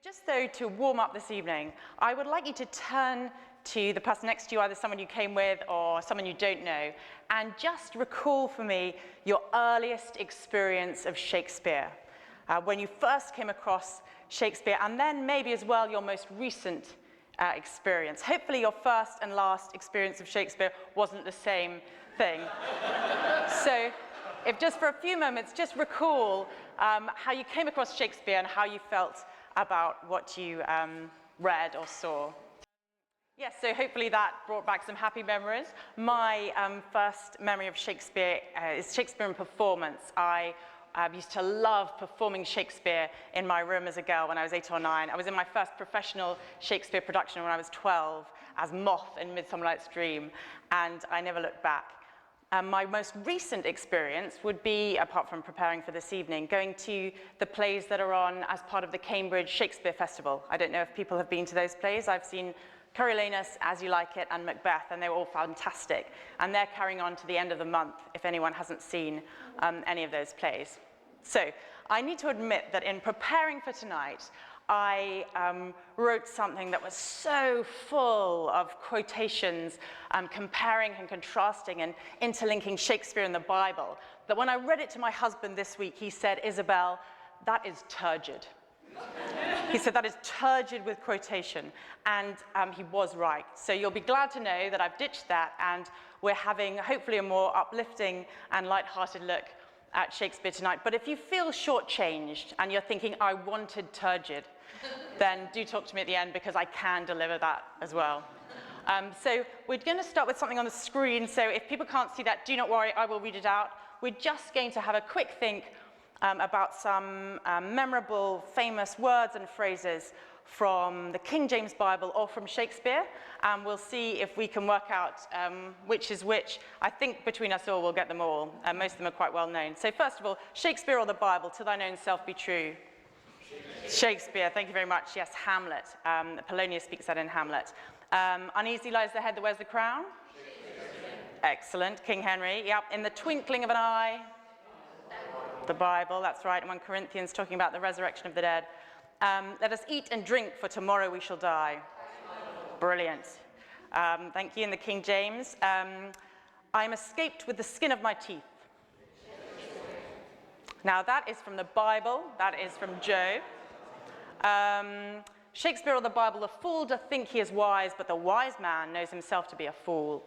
Just though to warm up this evening, I would like you to turn to the person next to you, either someone you came with or someone you don't know, and just recall for me your earliest experience of Shakespeare, when you first came across Shakespeare, and then maybe as well your most recent experience. Hopefully your first and last experience of Shakespeare wasn't the same thing. So if just for a few moments, just recall how you came across Shakespeare and how you felt about what you read or saw. Yes, so hopefully that brought back some happy memories. My first memory of Shakespeare is Shakespeare in performance. I used to love performing Shakespeare in my room as a girl when I was 8 or 9. I was in my first professional Shakespeare production when I was 12 as Moth in Midsummer Night's Dream, and I never looked back. My most recent experience would be, apart from preparing for this evening, going to the plays that are on as part of the Cambridge Shakespeare Festival. I don't know if people have been to those plays. I've seen Coriolanus, As You Like It, and Macbeth, and they were all fantastic. And they're carrying on to the end of the month, if anyone hasn't seen any of those plays. So I need to admit that in preparing for tonight, I wrote something that was so full of quotations, comparing and contrasting and interlinking Shakespeare and the Bible, that when I read it to my husband this week, he said, "Isobel, that is turgid." He said, "That is turgid with quotation," and he was right. So you'll be glad to know that I've ditched that, and we're having hopefully a more uplifting and light-hearted look at Shakespeare tonight. But if you feel shortchanged and you're thinking, "I wanted turgid," then do talk to me at the end, because I can deliver that as well. So we're going to start with something on the screen, so if people can't see that, do not worry, I will read it out. We're just going to have a quick think about some memorable, famous words and phrases from the King James Bible or from Shakespeare, and we'll see if we can work out which is which. I think between us all we'll get them all. Most of them are quite well known. So first of all, Shakespeare or the Bible, to thine own self be true. Shakespeare, thank you very much. Yes, Hamlet. Polonius speaks that in Hamlet. Uneasy lies the head that wears the crown. Excellent. King Henry. Yep. In the twinkling of an eye. The Bible, that's right. 1 Corinthians talking about the resurrection of the dead. Let us eat and drink, for tomorrow we shall die. Brilliant. Thank you. In the King James. I am escaped with the skin of my teeth. Now that is from the Bible. That is from Job. Shakespeare or the Bible, the fool doth think he is wise, but the wise man knows himself to be a fool.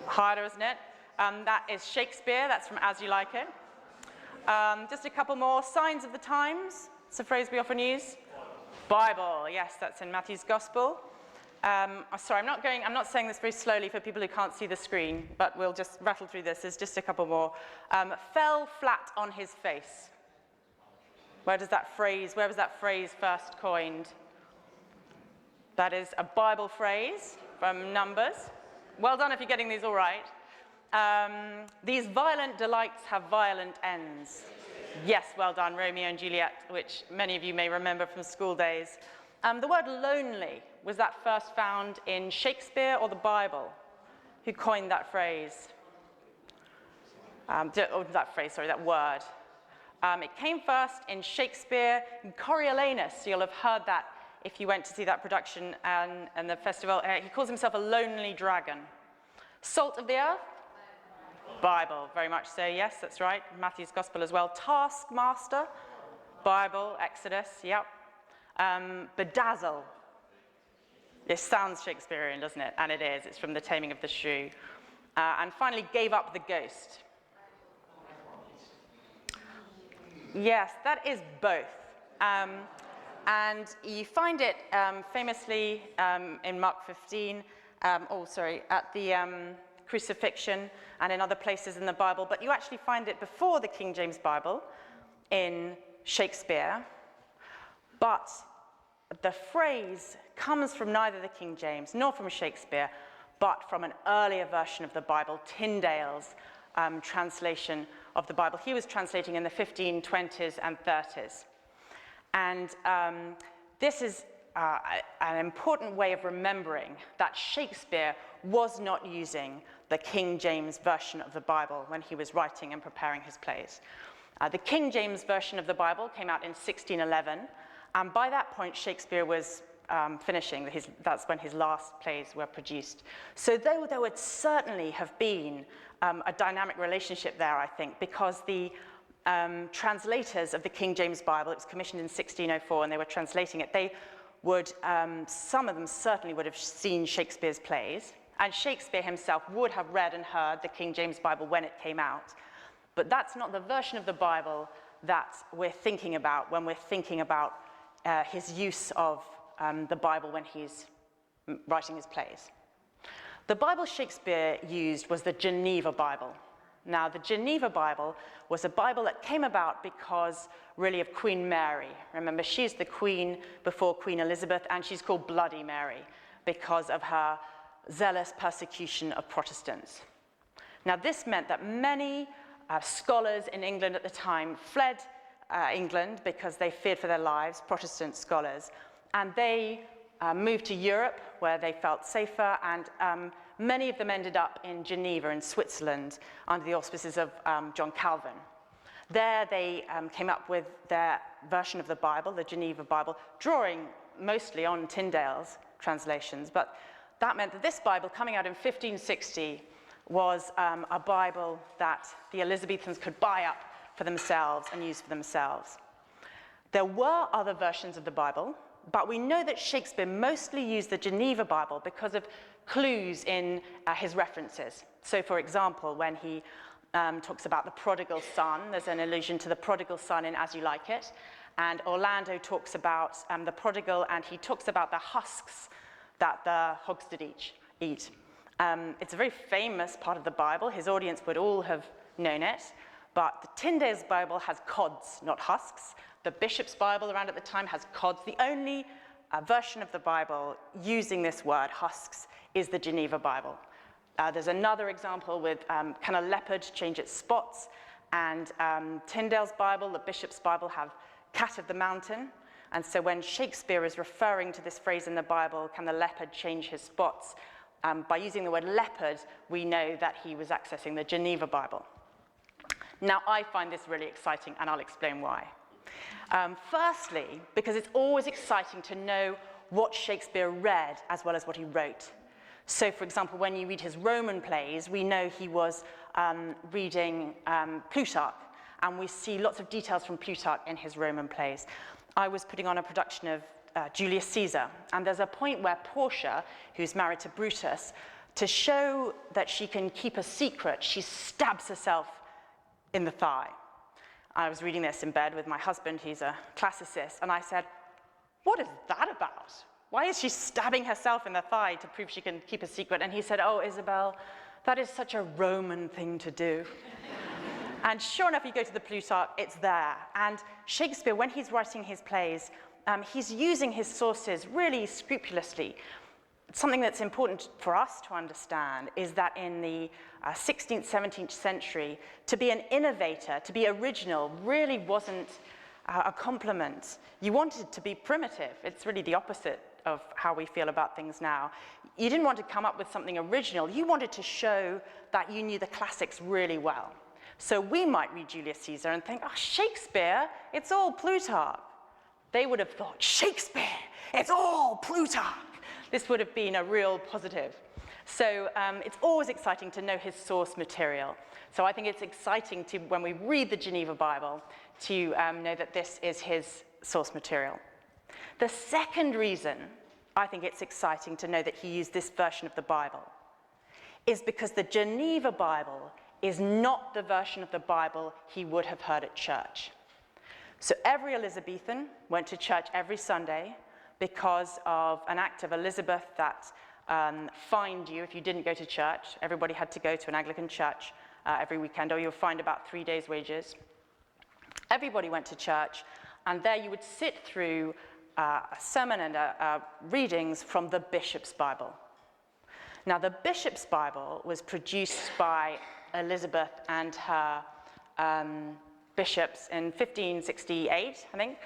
Harder, isn't it? That is Shakespeare. That's from As You Like It. Just a couple more. Signs of the times. It's a phrase we often use. Bible. Yes, that's in Matthew's Gospel. Sorry, I'm not saying this very slowly for people who can't see the screen, but we'll just rattle through this. There's just a couple more. Fell flat on his face. Where was that phrase first coined? That is a Bible phrase from Numbers. Well done if you're getting these all right. These violent delights have violent ends. Yes, well done, Romeo and Juliet, which many of you may remember from school days. The word lonely, was that first found in Shakespeare or the Bible? Who coined that phrase? That word. It came first in Shakespeare. Coriolanus, you'll have heard that if you went to see that production and the festival. He calls himself a lonely dragon. Salt of the earth? Bible, very much so, yes, that's right. Matthew's Gospel as well. Taskmaster? Bible, Exodus, yep. Bedazzle. This sounds Shakespearean, doesn't it? And it is. It's from The Taming of the Shrew. And finally, gave up the ghost. Yes, that is both. And you find it famously in Mark 15, at the crucifixion and in other places in the Bible, but you actually find it before the King James Bible in Shakespeare. But the phrase comes from neither the King James nor from Shakespeare, but from an earlier version of the Bible, Tyndale's translation of the Bible. He was translating in the 1520s and 30s. And this is an important way of remembering that Shakespeare was not using the King James version of the Bible when he was writing and preparing his plays. The King James Version of the Bible came out in 1611, and by that point Shakespeare was finishing. That's when his last plays were produced. So though there would certainly have been a dynamic relationship there, I think, because the translators of the King James Bible, it was commissioned in 1604 and they were translating it, they would, some of them certainly would have seen Shakespeare's plays, and Shakespeare himself would have read and heard the King James Bible when it came out. But that's not the version of the Bible that we're thinking about when we're thinking about his use of the Bible when he's writing his plays. The Bible Shakespeare used was the Geneva Bible. Now, the Geneva Bible was a Bible that came about because, really, of Queen Mary. Remember, she's the queen before Queen Elizabeth, and she's called Bloody Mary because of her zealous persecution of Protestants. Now, this meant that many scholars in England at the time fled England because they feared for their lives, Protestant scholars, and they moved to Europe where they felt safer, and many of them ended up in Geneva in Switzerland under the auspices of John Calvin. There they came up with their version of the Bible, the Geneva Bible, drawing mostly on Tyndale's translations, but that meant that this Bible, coming out in 1560, was a Bible that the Elizabethans could buy up for themselves and use for themselves. There were other versions of the Bible, but we know that Shakespeare mostly used the Geneva Bible because of clues in his references. So, for example, when he talks about the prodigal son, there's an allusion to the prodigal son in As You Like It, and Orlando talks about the prodigal, and he talks about the husks that the hogs did eat. It's a very famous part of the Bible. His audience would all have known it, but the Tyndale's Bible has cods, not husks. The Bishop's Bible around at the time has cods. The only version of the Bible using this word, husks, is the Geneva Bible. There's another example with can a leopard change its spots? And Tyndale's Bible, the Bishop's Bible, have cat of the mountain. And so when Shakespeare is referring to this phrase in the Bible, can the leopard change his spots? By using the word leopard, we know that he was accessing the Geneva Bible. Now, I find this really exciting, and I'll explain why. Firstly, because it's always exciting to know what Shakespeare read as well as what he wrote. So, for example, when you read his Roman plays, we know he was reading Plutarch, and we see lots of details from Plutarch in his Roman plays. I was putting on a production of Julius Caesar, and there's a point where Portia, who's married to Brutus, to show that she can keep a secret, she stabs herself in the thigh. I was reading this in bed with my husband, he's a classicist, and I said, what is that about? Why is she stabbing herself in the thigh to prove she can keep a secret? And he said, oh, Isobel, that is such a Roman thing to do. And sure enough, you go to the Plutarch, it's there. And Shakespeare, when he's writing his plays, he's using his sources really scrupulously. Something that's important for us to understand is that in the 16th, 17th century, to be an innovator, to be original, really wasn't a compliment. You wanted to be primitive. It's really the opposite of how we feel about things now. You didn't want to come up with something original. You wanted to show that you knew the classics really well. So we might read Julius Caesar and think, oh, Shakespeare, it's all Plutarch. They would have thought, Shakespeare, it's all Plutarch. This would have been a real positive. So it's always exciting to know his source material. So I think it's exciting to, when we read the Geneva Bible, to know that this is his source material. The second reason I think it's exciting to know that he used this version of the Bible is because the Geneva Bible is not the version of the Bible he would have heard at church. So every Elizabethan went to church every Sunday because of an act of Elizabeth that fined you if you didn't go to church. Everybody had to go to an Anglican church every weekend, or you were fined about 3 days' wages. Everybody went to church, and there you would sit through a sermon and readings from the Bishop's Bible. Now, the Bishop's Bible was produced by Elizabeth and her bishops in 1568, I think,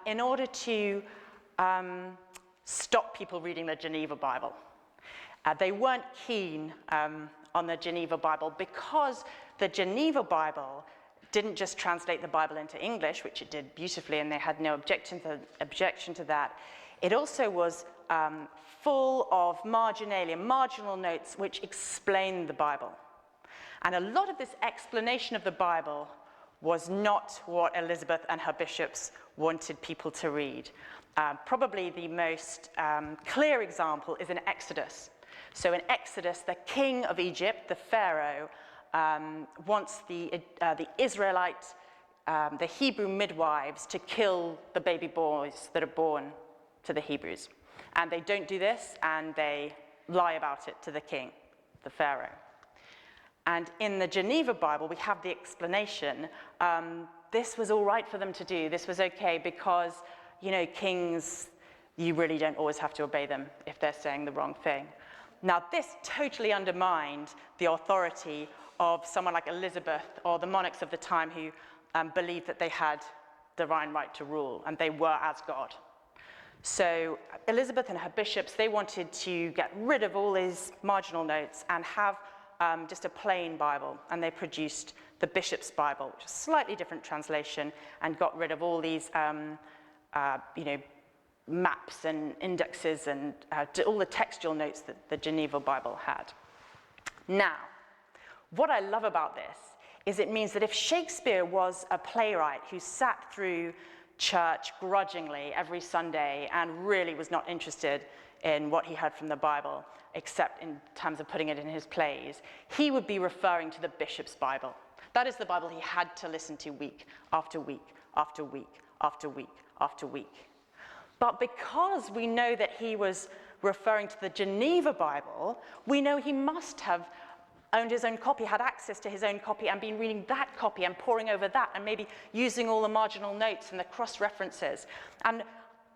in order to stop people reading the Geneva Bible. They weren't keen on the Geneva Bible because the Geneva Bible didn't just translate the Bible into English, which it did beautifully, and they had no objection to that. It also was full of marginal notes which explained the Bible. And a lot of this explanation of the Bible was not what Elizabeth and her bishops wanted people to read. Probably the most clear example is in Exodus. So in Exodus, the king of Egypt, the Pharaoh, wants the Israelite, the Hebrew midwives to kill the baby boys that are born to the Hebrews. And they don't do this, and they lie about it to the king, the Pharaoh. And in the Geneva Bible, we have the explanation. This was all right for them to do. This was okay because, you know, kings, you really don't always have to obey them if they're saying the wrong thing. Now, this totally undermined the authority of someone like Elizabeth or the monarchs of the time who believed that they had divine right to rule and they were as God. So Elizabeth and her bishops, they wanted to get rid of all these marginal notes and have just a plain Bible, and they produced the Bishop's Bible, which is a slightly different translation, and got rid of all these maps and indexes and all the textual notes that the Geneva Bible had. Now, what I love about this is it means that if Shakespeare was a playwright who sat through church grudgingly every Sunday and really was not interested in what he heard from the Bible, except in terms of putting it in his plays, he would be referring to the Bishop's Bible. That is the Bible he had to listen to week after week after week after week after week. But because we know that he was referring to the Geneva Bible, we know he must have owned his own copy, had access to his own copy, and been reading that copy and poring over that, and maybe using all the marginal notes and the cross-references. And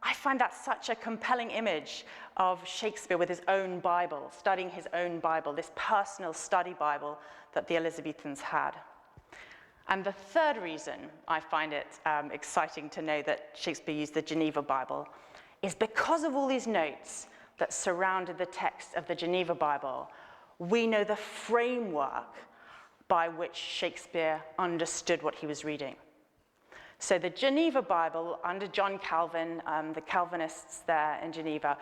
I find that such a compelling image of Shakespeare with his own Bible, studying his own Bible, this personal study Bible that the Elizabethans had. And the third reason I find it exciting to know that Shakespeare used the Geneva Bible is because of all these notes that surrounded the text of the Geneva Bible, we know the framework by which Shakespeare understood what he was reading. So the Geneva Bible, under John Calvin, the Calvinists there in Geneva,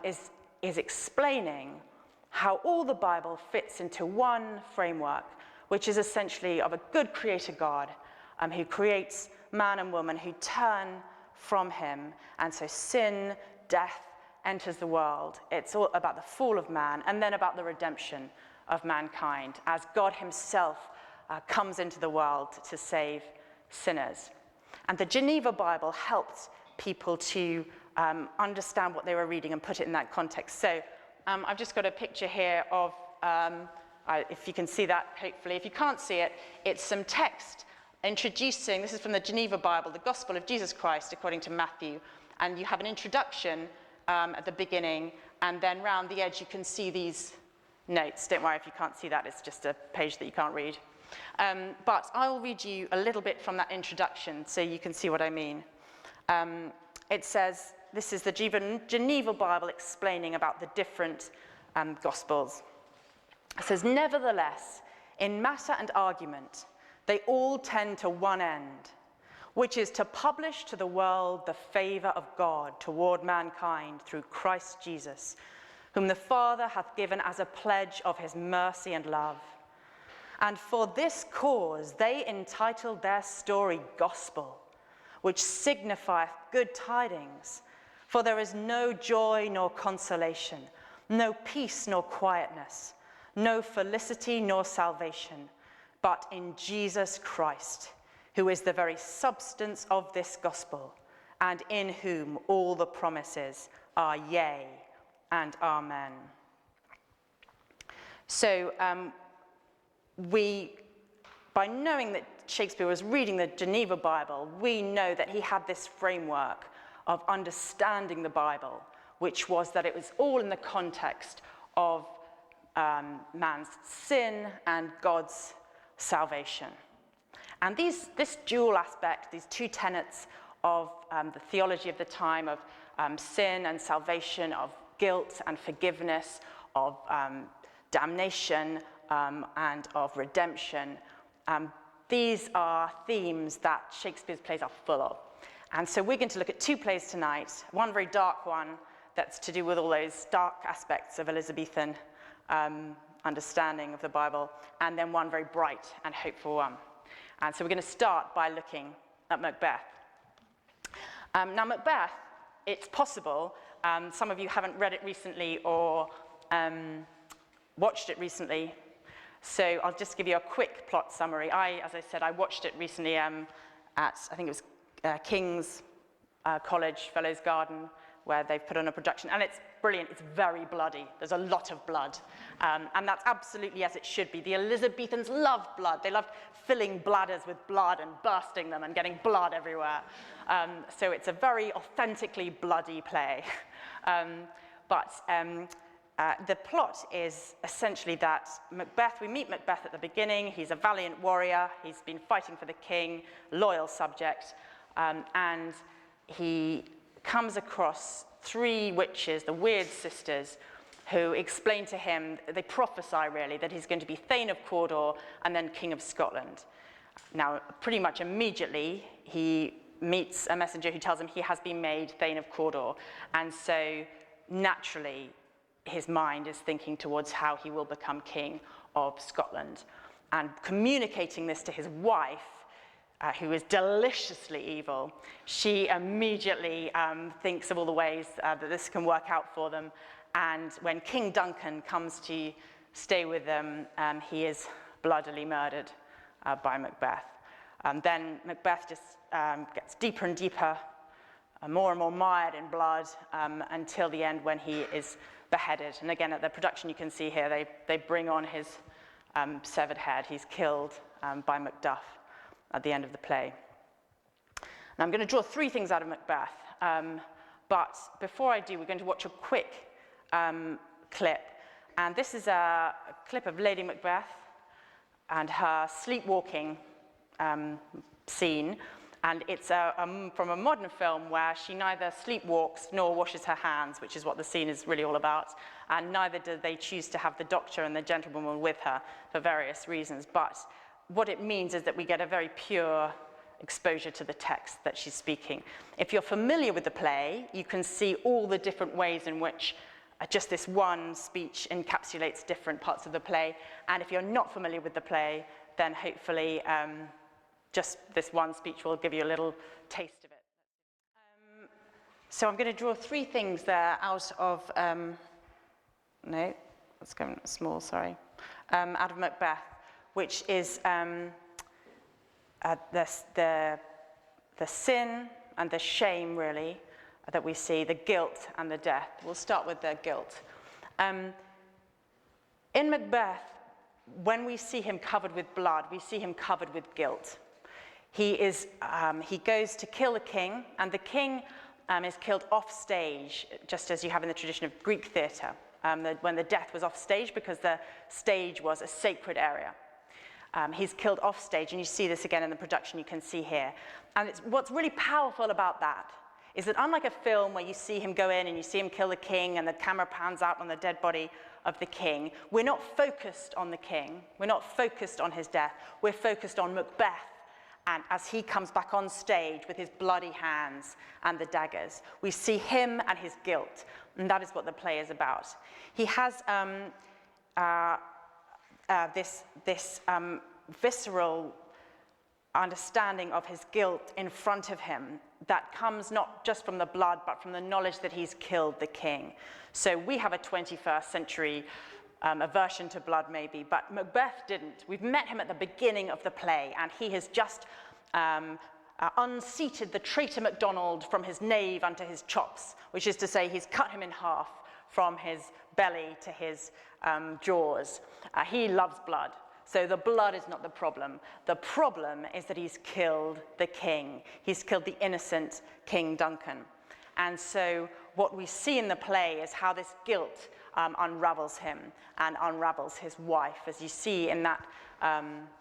is explaining how all the Bible fits into one framework, which is essentially of a good creator God who creates man and woman who turn from him. And so sin, death, enters the world. It's all about the fall of man and then about the redemption of mankind as God himself comes into the world to save sinners. And the Geneva Bible helped people to understand what they were reading and put it in that context. So I've just got a picture here of, if you can see that, hopefully. If you can't see it, it's some text introducing, this is from the Geneva Bible, the Gospel of Jesus Christ according to Matthew. And you have an introduction at the beginning, and then round the edge you can see these notes. Don't worry if you can't see that, it's just a page that you can't read. But I'll read you a little bit from that introduction so you can see what I mean. It says, this is the Geneva Bible explaining about the different Gospels. It says, nevertheless, in matter and argument, they all tend to one end, which is to publish to the world the favor of God toward mankind through Christ Jesus, whom the Father hath given as a pledge of his mercy and love. And for this cause they entitled their story Gospel, which signifieth good tidings. For there is no joy nor consolation, no peace nor quietness, no felicity nor salvation, but in Jesus Christ, who is the very substance of this gospel, and in whom all the promises are yea and amen. So by knowing that Shakespeare was reading the Geneva Bible, we know that he had this framework of understanding the Bible, which was that it was all in the context of man's sin and God's salvation. And this dual aspect, these two tenets of the theology of the time of sin and salvation, of guilt and forgiveness, of damnation and of redemption, these are themes that Shakespeare's plays are full of. And so we're going to look at two plays tonight, one very dark one that's to do with all those dark aspects of Elizabethan understanding of the Bible, and then one very bright and hopeful one. And so we're going to start by looking at Macbeth. Now Macbeth, it's possible, some of you haven't read it recently or watched it recently, so I'll just give you a quick plot summary. As I said, I watched it recently at, I think it was King's College Fellows Garden, where they've put on a production, and it's brilliant. It's very bloody. There's a lot of blood, and that's absolutely as it should be. The Elizabethans loved blood. They loved filling bladders with blood and bursting them and getting blood everywhere. So it's a very authentically bloody play. But the plot is essentially that Macbeth, we meet Macbeth at the beginning. He's a valiant warrior. He's been fighting for the king, loyal subject, and he comes across three witches, the Weird Sisters, who explain to him, they prophesy really, that he's going to be Thane of Cawdor and then King of Scotland. Now, pretty much immediately, he meets a messenger who tells him he has been made Thane of Cawdor, and so naturally, his mind is thinking towards how he will become King of Scotland. And communicating this to his wife, who is deliciously evil, she immediately thinks of all the ways that this can work out for them. And when King Duncan comes to stay with them, he is bloodily murdered by Macbeth. Then Macbeth just gets deeper and deeper, more and more mired in blood, until the end when he is beheaded. And again, at the production you can see here, they bring on his severed head. He's killed by Macduff at the end of the play. Now I'm going to draw three things out of Macbeth, but before I do, we're going to watch a quick clip, and this is a clip of Lady Macbeth and her sleepwalking scene, and it's from a modern film where she neither sleepwalks nor washes her hands, which is what the scene is really all about, and neither do they choose to have the doctor and the gentlewoman with her for various reasons, but what it means is that we get a very pure exposure to the text that she's speaking. If you're familiar with the play, you can see all the different ways in which just this one speech encapsulates different parts of the play. And if you're not familiar with the play, then hopefully just this one speech will give you a little taste of it. So I'm going to draw three things there out of, no, let's go small, sorry, out of Macbeth, which is the sin and the shame, really, that we see, the guilt and the death. We'll start with the guilt. In Macbeth, when we see him covered with blood, we see him covered with guilt. He goes to kill the king, and the king is killed off stage, just as you have in the tradition of Greek theatre, when the death was off stage because the stage was a sacred area. He's killed off stage, and you see this again in the production you can see here. And what's really powerful about that is that unlike a film where you see him go in and you see him kill the king and the camera pans out on the dead body of the king, we're not focused on the king, we're not focused on his death, we're focused on Macbeth, and as he comes back on stage with his bloody hands and the daggers, we see him and his guilt, and that is what the play is about. He has this visceral understanding of his guilt in front of him that comes not just from the blood, but from the knowledge that he's killed the king. So we have a 21st century aversion to blood, maybe, but Macbeth didn't. We've met him at the beginning of the play, and he has just unseated the traitor MacDonald from his nave unto his chops, which is to say he's cut him in half from his belly to his jaws. He loves blood. So the blood is not the problem. The problem is that he's killed the king. He's killed the innocent King Duncan. And so what we see in the play is how this guilt unravels him and unravels his wife. As you see in that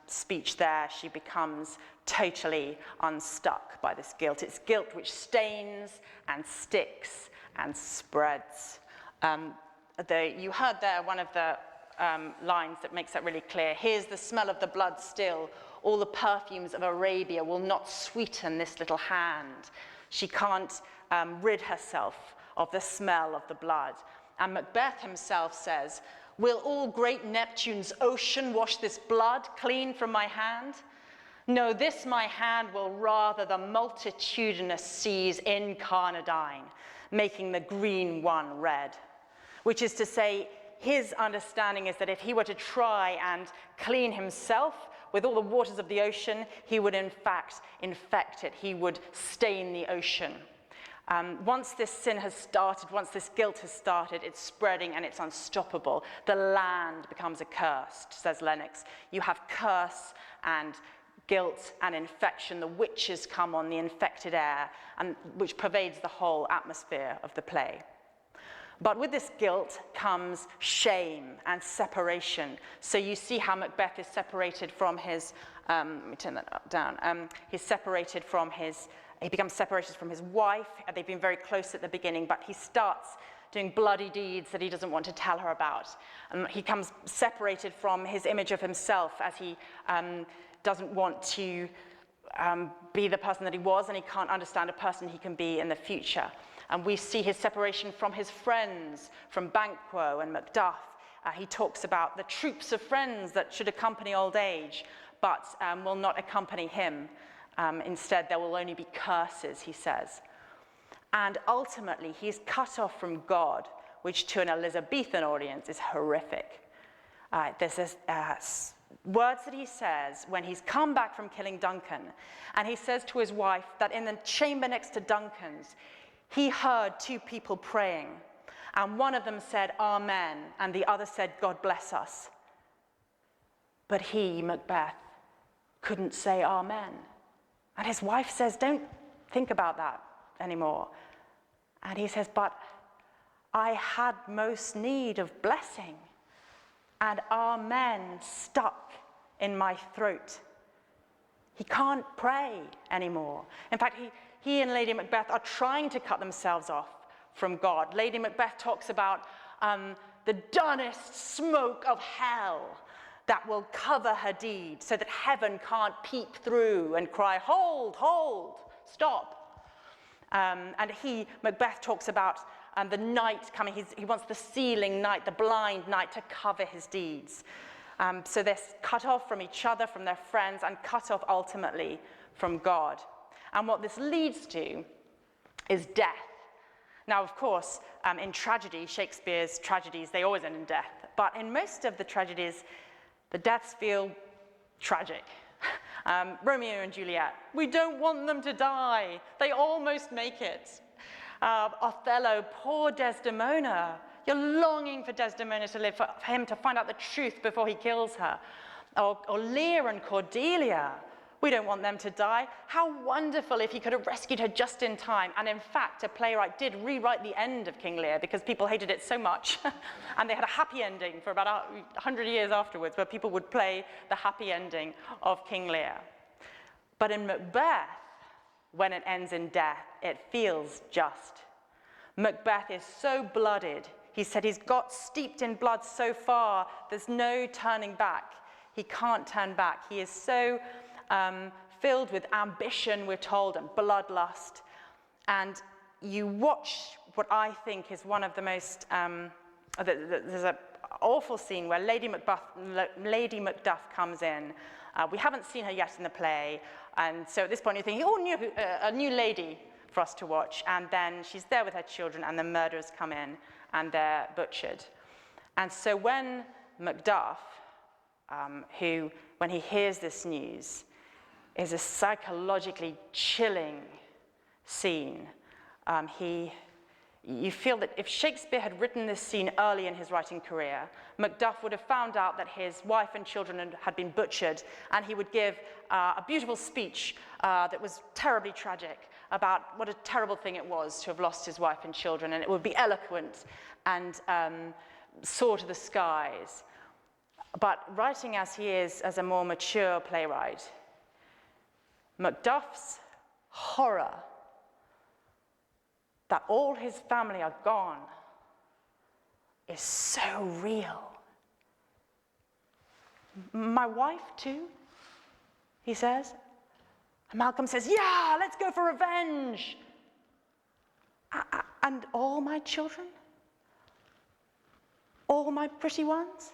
speech there, she becomes totally unstuck by this guilt. It's guilt which stains and sticks and spreads. You heard there one of the lines that makes that really clear. Here's the smell of the blood still. All the perfumes of Arabia will not sweeten this little hand. She can't rid herself of the smell of the blood. And Macbeth himself says, will all great Neptune's ocean wash this blood clean from my hand? No, this my hand will rather the multitudinous seas incarnadine, making the green one red. Which is to say, his understanding is that if he were to try and clean himself with all the waters of the ocean, he would in fact infect it. He would stain the ocean. Once this sin has started, once this guilt has started, it's spreading and it's unstoppable. The land becomes accursed, says Lennox. You have curse and guilt and infection. The witches come on the infected air, and which pervades the whole atmosphere of the play. But with this guilt comes shame and separation. So you see how Macbeth is separated from his, let me turn that down, he becomes separated from his wife. They've been very close at the beginning, but he starts doing bloody deeds that he doesn't want to tell her about. He comes separated from his image of himself as he doesn't want to be the person that he was, and he can't understand a person he can be in the future. And we see his separation from his friends, from Banquo and Macduff. He talks about the troops of friends that should accompany old age, but will not accompany him. Instead, there will only be curses, he says. And ultimately, he's cut off from God, which to an Elizabethan audience is horrific. There's this, words that he says when he's come back from killing Duncan, and he says to his wife that in the chamber next to Duncan's, he heard two people praying, and one of them said, Amen, and the other said, God bless us. But he, Macbeth, couldn't say Amen. And his wife says, don't think about that anymore. And he says, but I had most need of blessing, and Amen stuck in my throat. He can't pray anymore. In fact, he and Lady Macbeth are trying to cut themselves off from God. Lady Macbeth talks about the dunnest smoke of hell that will cover her deed so that heaven can't peep through and cry, hold, hold, stop. And Macbeth talks about the night coming. He wants the sealing night, the blind night to cover his deeds. So they're cut off from each other, from their friends, and cut off ultimately from God. And what this leads to is death. Now, of course, in tragedy, Shakespeare's tragedies, they always end in death. But in most of the tragedies, the deaths feel tragic. Romeo and Juliet, we don't want them to die. They almost make it. Othello, poor Desdemona. You're longing for Desdemona to live, for him to find out the truth before he kills her. Or Lear and Cordelia. We don't want them to die. How wonderful if he could have rescued her just in time. And in fact, a playwright did rewrite the end of King Lear because people hated it so much. And they had a happy ending for about 100 years afterwards, where people would play the happy ending of King Lear. But in Macbeth, when it ends in death, it feels just. Macbeth is so blooded. He said he's got steeped in blood so far, there's no turning back. He can't turn back. He is so filled with ambition, we're told, and bloodlust. And you watch what I think is one of the most, there's an awful scene where Lady Macduff comes in. We haven't seen her yet in the play, and so at this point you're thinking, oh, a new lady for us to watch. And then she's there with her children, and the murderers come in, and they're butchered. And so when Macduff, when he hears this news, is a psychologically chilling scene. You feel that if Shakespeare had written this scene early in his writing career, Macduff would have found out that his wife and children had been butchered, and he would give a beautiful speech that was terribly tragic about what a terrible thing it was to have lost his wife and children, and it would be eloquent and soar to the skies. But writing as he is, as a more mature playwright, Macduff's horror that all his family are gone is so real. My wife too, he says. And Malcolm says, yeah, let's go for revenge. And all my children? All my pretty ones?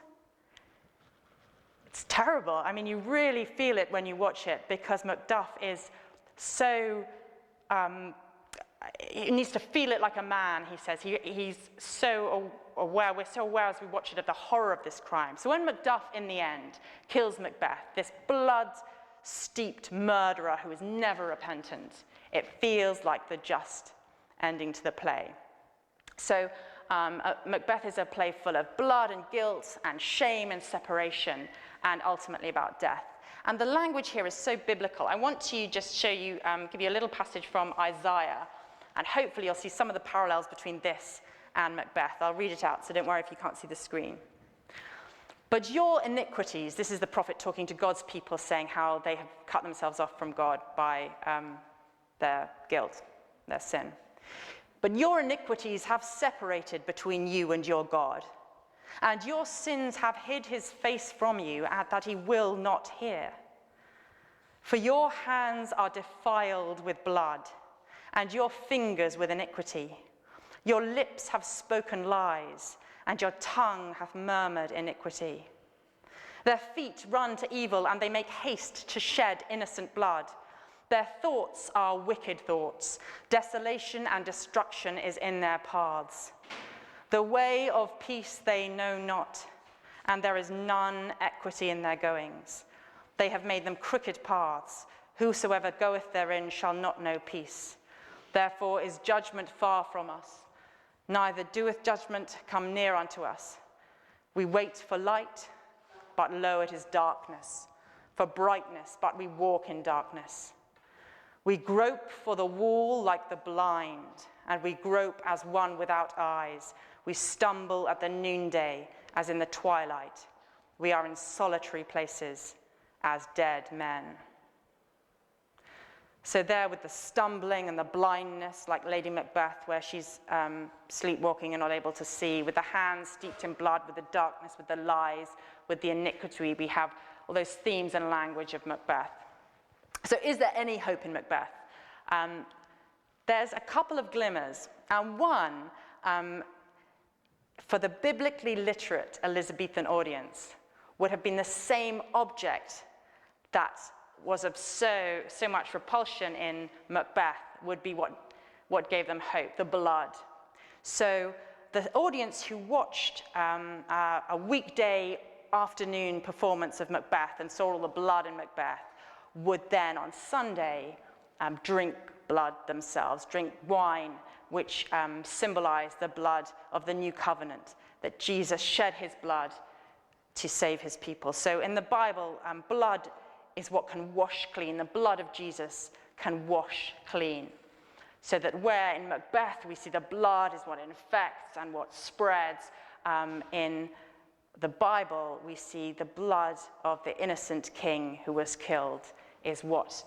It's terrible. I mean, you really feel it when you watch it, because Macduff is so, he needs to feel it like a man, he says. He's so aware, we're so aware as we watch it of the horror of this crime. So when Macduff, in the end, kills Macbeth, this blood-steeped murderer who is never repentant, it feels like the just ending to the play. So Macbeth is a play full of blood and guilt and shame and separation, and ultimately about death. And the language here is so biblical. I want to just show you, give you a little passage from Isaiah, and hopefully you'll see some of the parallels between this and Macbeth. I'll read it out, so don't worry if you can't see the screen. But your iniquities, this is the prophet talking to God's people, saying how they have cut themselves off from God by their guilt, their sin. But your iniquities have separated between you and your God, and your sins have hid his face from you, that he will not hear. For your hands are defiled with blood, and your fingers with iniquity. Your lips have spoken lies, and your tongue hath murmured iniquity. Their feet run to evil, and they make haste to shed innocent blood. Their thoughts are wicked thoughts. Desolation and destruction is in their paths. The way of peace they know not, and there is none equity in their goings. They have made them crooked paths. Whosoever goeth therein shall not know peace. Therefore is judgment far from us, neither doeth judgment come near unto us. We wait for light, but lo, it is darkness. For brightness, but we walk in darkness. We grope for the wall like the blind, and we grope as one without eyes. We stumble at the noonday as in the twilight. We are in solitary places as dead men. So there with the stumbling and the blindness, like Lady Macbeth, where she's sleepwalking and not able to see, with the hands steeped in blood, with the darkness, with the lies, with the iniquity, we have all those themes and language of Macbeth. So is there any hope in Macbeth? There's a couple of glimmers, and one, for the biblically literate Elizabethan audience, would have been the same object that was of so much repulsion in Macbeth, would be what gave them hope, the blood. So the audience who watched a weekday afternoon performance of Macbeth and saw all the blood in Macbeth would then on Sunday drink blood themselves, drink wine, which symbolized the blood of the new covenant, that Jesus shed his blood to save his people. So in the Bible, blood is what can wash clean. The blood of Jesus can wash clean. So that where in Macbeth we see the blood is what infects and what spreads, in the Bible we see the blood of the innocent king who was killed is what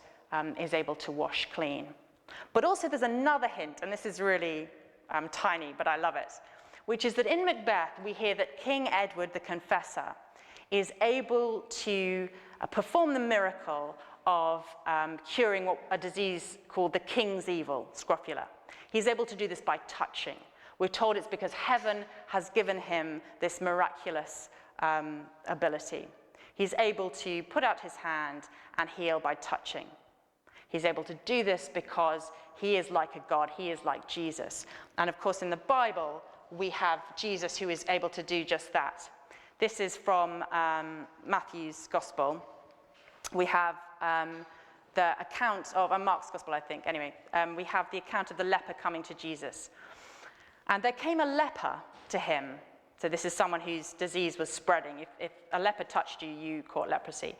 is able to wash clean. But also there's another hint, and this is really tiny, but I love it, which is that in Macbeth we hear that King Edward the Confessor is able to perform the miracle of curing a disease called the king's evil, scrofula. He's able to do this by touching. We're told it's because heaven has given him this miraculous ability. He's able to put out his hand and heal by touching. He's able to do this because he is like a God. He is like Jesus. And of course, in the Bible, we have Jesus who is able to do just that. This is from Matthew's Gospel. We have the account of, Mark's Gospel, I think. Anyway, we have the account of the leper coming to Jesus. And there came a leper to him. So this is someone whose disease was spreading. If a leper touched you, you caught leprosy.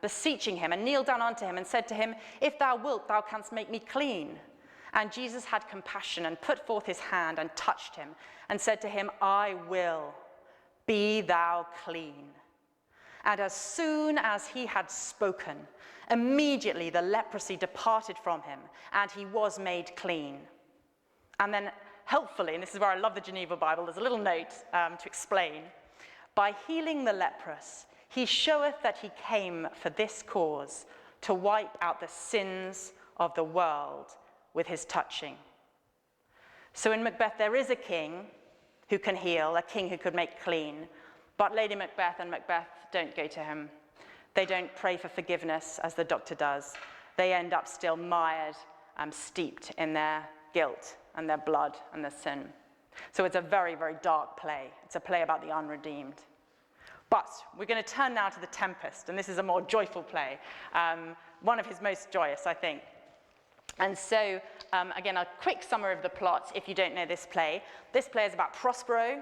Beseeching him, and kneeled down unto him and said to him, If thou wilt, thou canst make me clean. And Jesus had compassion and put forth his hand and touched him and said to him, I will, be thou clean. And as soon as he had spoken, immediately the leprosy departed from him, and he was made clean. And then helpfully, and this is where I love the Geneva Bible, there's a little note to explain. By healing the leprous, He showeth that he came for this cause, to wipe out the sins of the world with his touching. So in Macbeth, there is a king who can heal, a king who could make clean, but Lady Macbeth and Macbeth don't go to him. They don't pray for forgiveness as the doctor does. They end up still mired, steeped in their guilt and their blood and their sin. So it's a very, very dark play. It's a play about the unredeemed. But we're going to turn now to the Tempest, and this is a more joyful play, one of his most joyous, I think. And so, again, a quick summary of the plot, if you don't know this play. This play is about Prospero,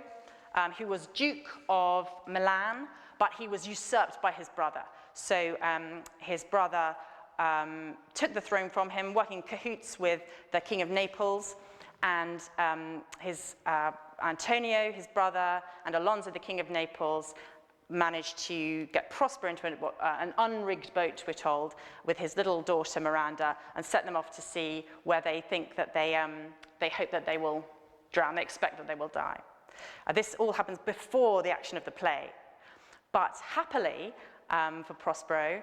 who was Duke of Milan, but he was usurped by his brother. So his brother took the throne from him, working in cahoots with the King of Naples, and his Antonio, his brother, and Alonso, the King of Naples, managed to get Prospero into an unrigged boat, we're told, with his little daughter Miranda, and set them off to sea, where they think that they hope that they will drown. They expect that they will die. This all happens before the action of the play. But happily for Prospero,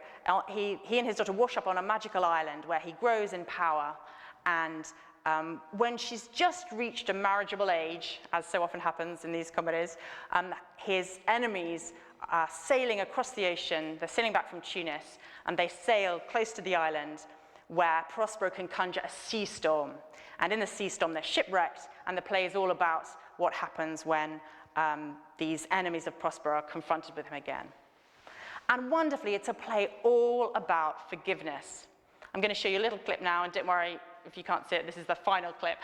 he and his daughter wash up on a magical island where he grows in power, and when she's just reached a marriageable age, as so often happens in these comedies, his enemies are sailing across the ocean. They're sailing back from Tunis, and they sail close to the island where Prospero can conjure a sea storm. And in the sea storm, they're shipwrecked, and the play is all about what happens when these enemies of Prospero are confronted with him again. And wonderfully, it's a play all about forgiveness. I'm going to show you a little clip now, and don't worry if you can't see it. This is the final clip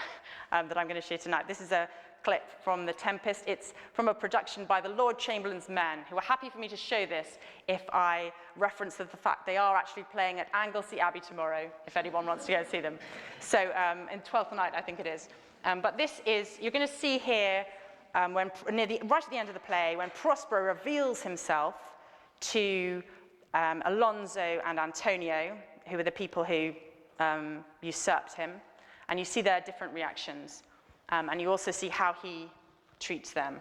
that I'm going to show you tonight. This is a clip from The Tempest. It's from a production by the Lord Chamberlain's Men, who are happy for me to show this if I reference the fact they are actually playing at Anglesey Abbey tomorrow, if anyone wants to go and see them. So in Twelfth Night, I think it is. But this is, you're going to see here, right at the end of the play, when Prospero reveals himself to Alonso and Antonio, who are the people who usurped him, and you see their different reactions. And you also see how he treats them.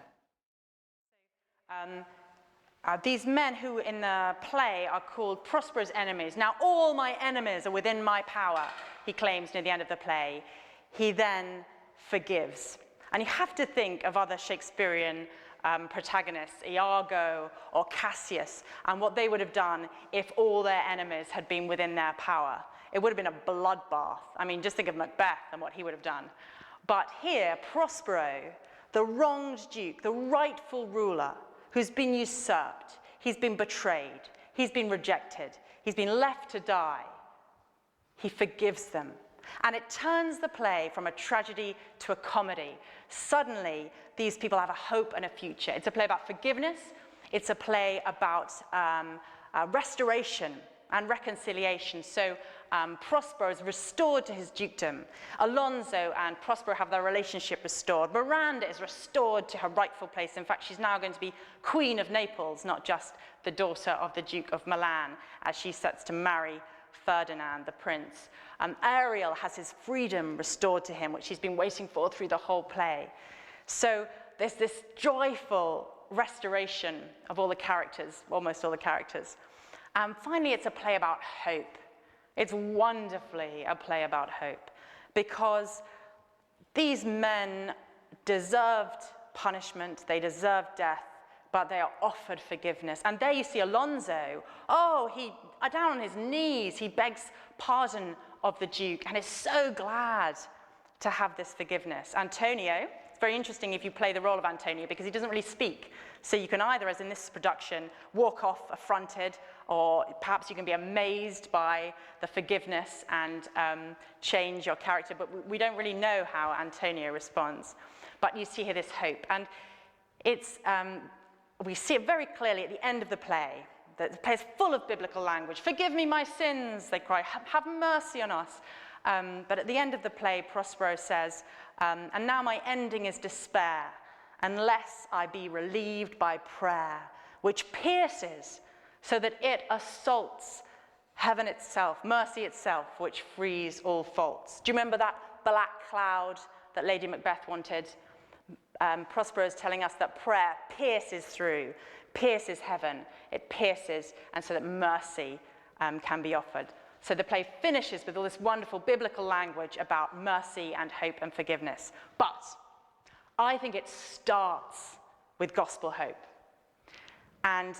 These men who in the play are called Prospero's enemies. Now, all my enemies are within my power, he claims near the end of the play. He then forgives. And you have to think of other Shakespearean protagonists, Iago or Cassius, and what they would have done if all their enemies had been within their power. It would have been a bloodbath. I mean, just think of Macbeth and what he would have done. But here, Prospero, the wronged duke, the rightful ruler, who's been usurped, he's been betrayed, he's been rejected, he's been left to die, he forgives them. And it turns the play from a tragedy to a comedy. Suddenly, these people have a hope and a future. It's a play about forgiveness. It's a play about restoration and reconciliation. So Prospero is restored to his dukedom. Alonso and Prospero have their relationship restored. Miranda is restored to her rightful place. In fact, she's now going to be Queen of Naples, not just the daughter of the Duke of Milan, as she sets to marry Ferdinand, the prince. Ariel has his freedom restored to him, which he's been waiting for through the whole play. So there's this joyful restoration of all the characters, almost all the characters. Finally, it's a play about hope. It's wonderfully a play about hope, because these men deserved punishment, they deserved death, but they are offered forgiveness. And there you see Alonso. Oh, he down on his knees, he begs pardon of the Duke and is so glad to have this forgiveness. Antonio, it's very interesting if you play the role of Antonio, because he doesn't really speak. So you can either, as in this production, walk off affronted, or perhaps you can be amazed by the forgiveness and change your character, but we don't really know how Antonio responds. But you see here this hope. And it's, we see it very clearly at the end of the play. The play is full of biblical language. Forgive me my sins, they cry. Have mercy on us. But at the end of the play, Prospero says, and now my ending is despair, unless I be relieved by prayer, which pierces so that it assaults heaven itself, mercy itself, which frees all faults. Do you remember that black cloud that Lady Macbeth wanted? Prospero is telling us that prayer pierces through, pierces heaven, it pierces, and so that mercy can be offered. So the play finishes with all this wonderful biblical language about mercy and hope and forgiveness. But I think it starts with gospel hope. And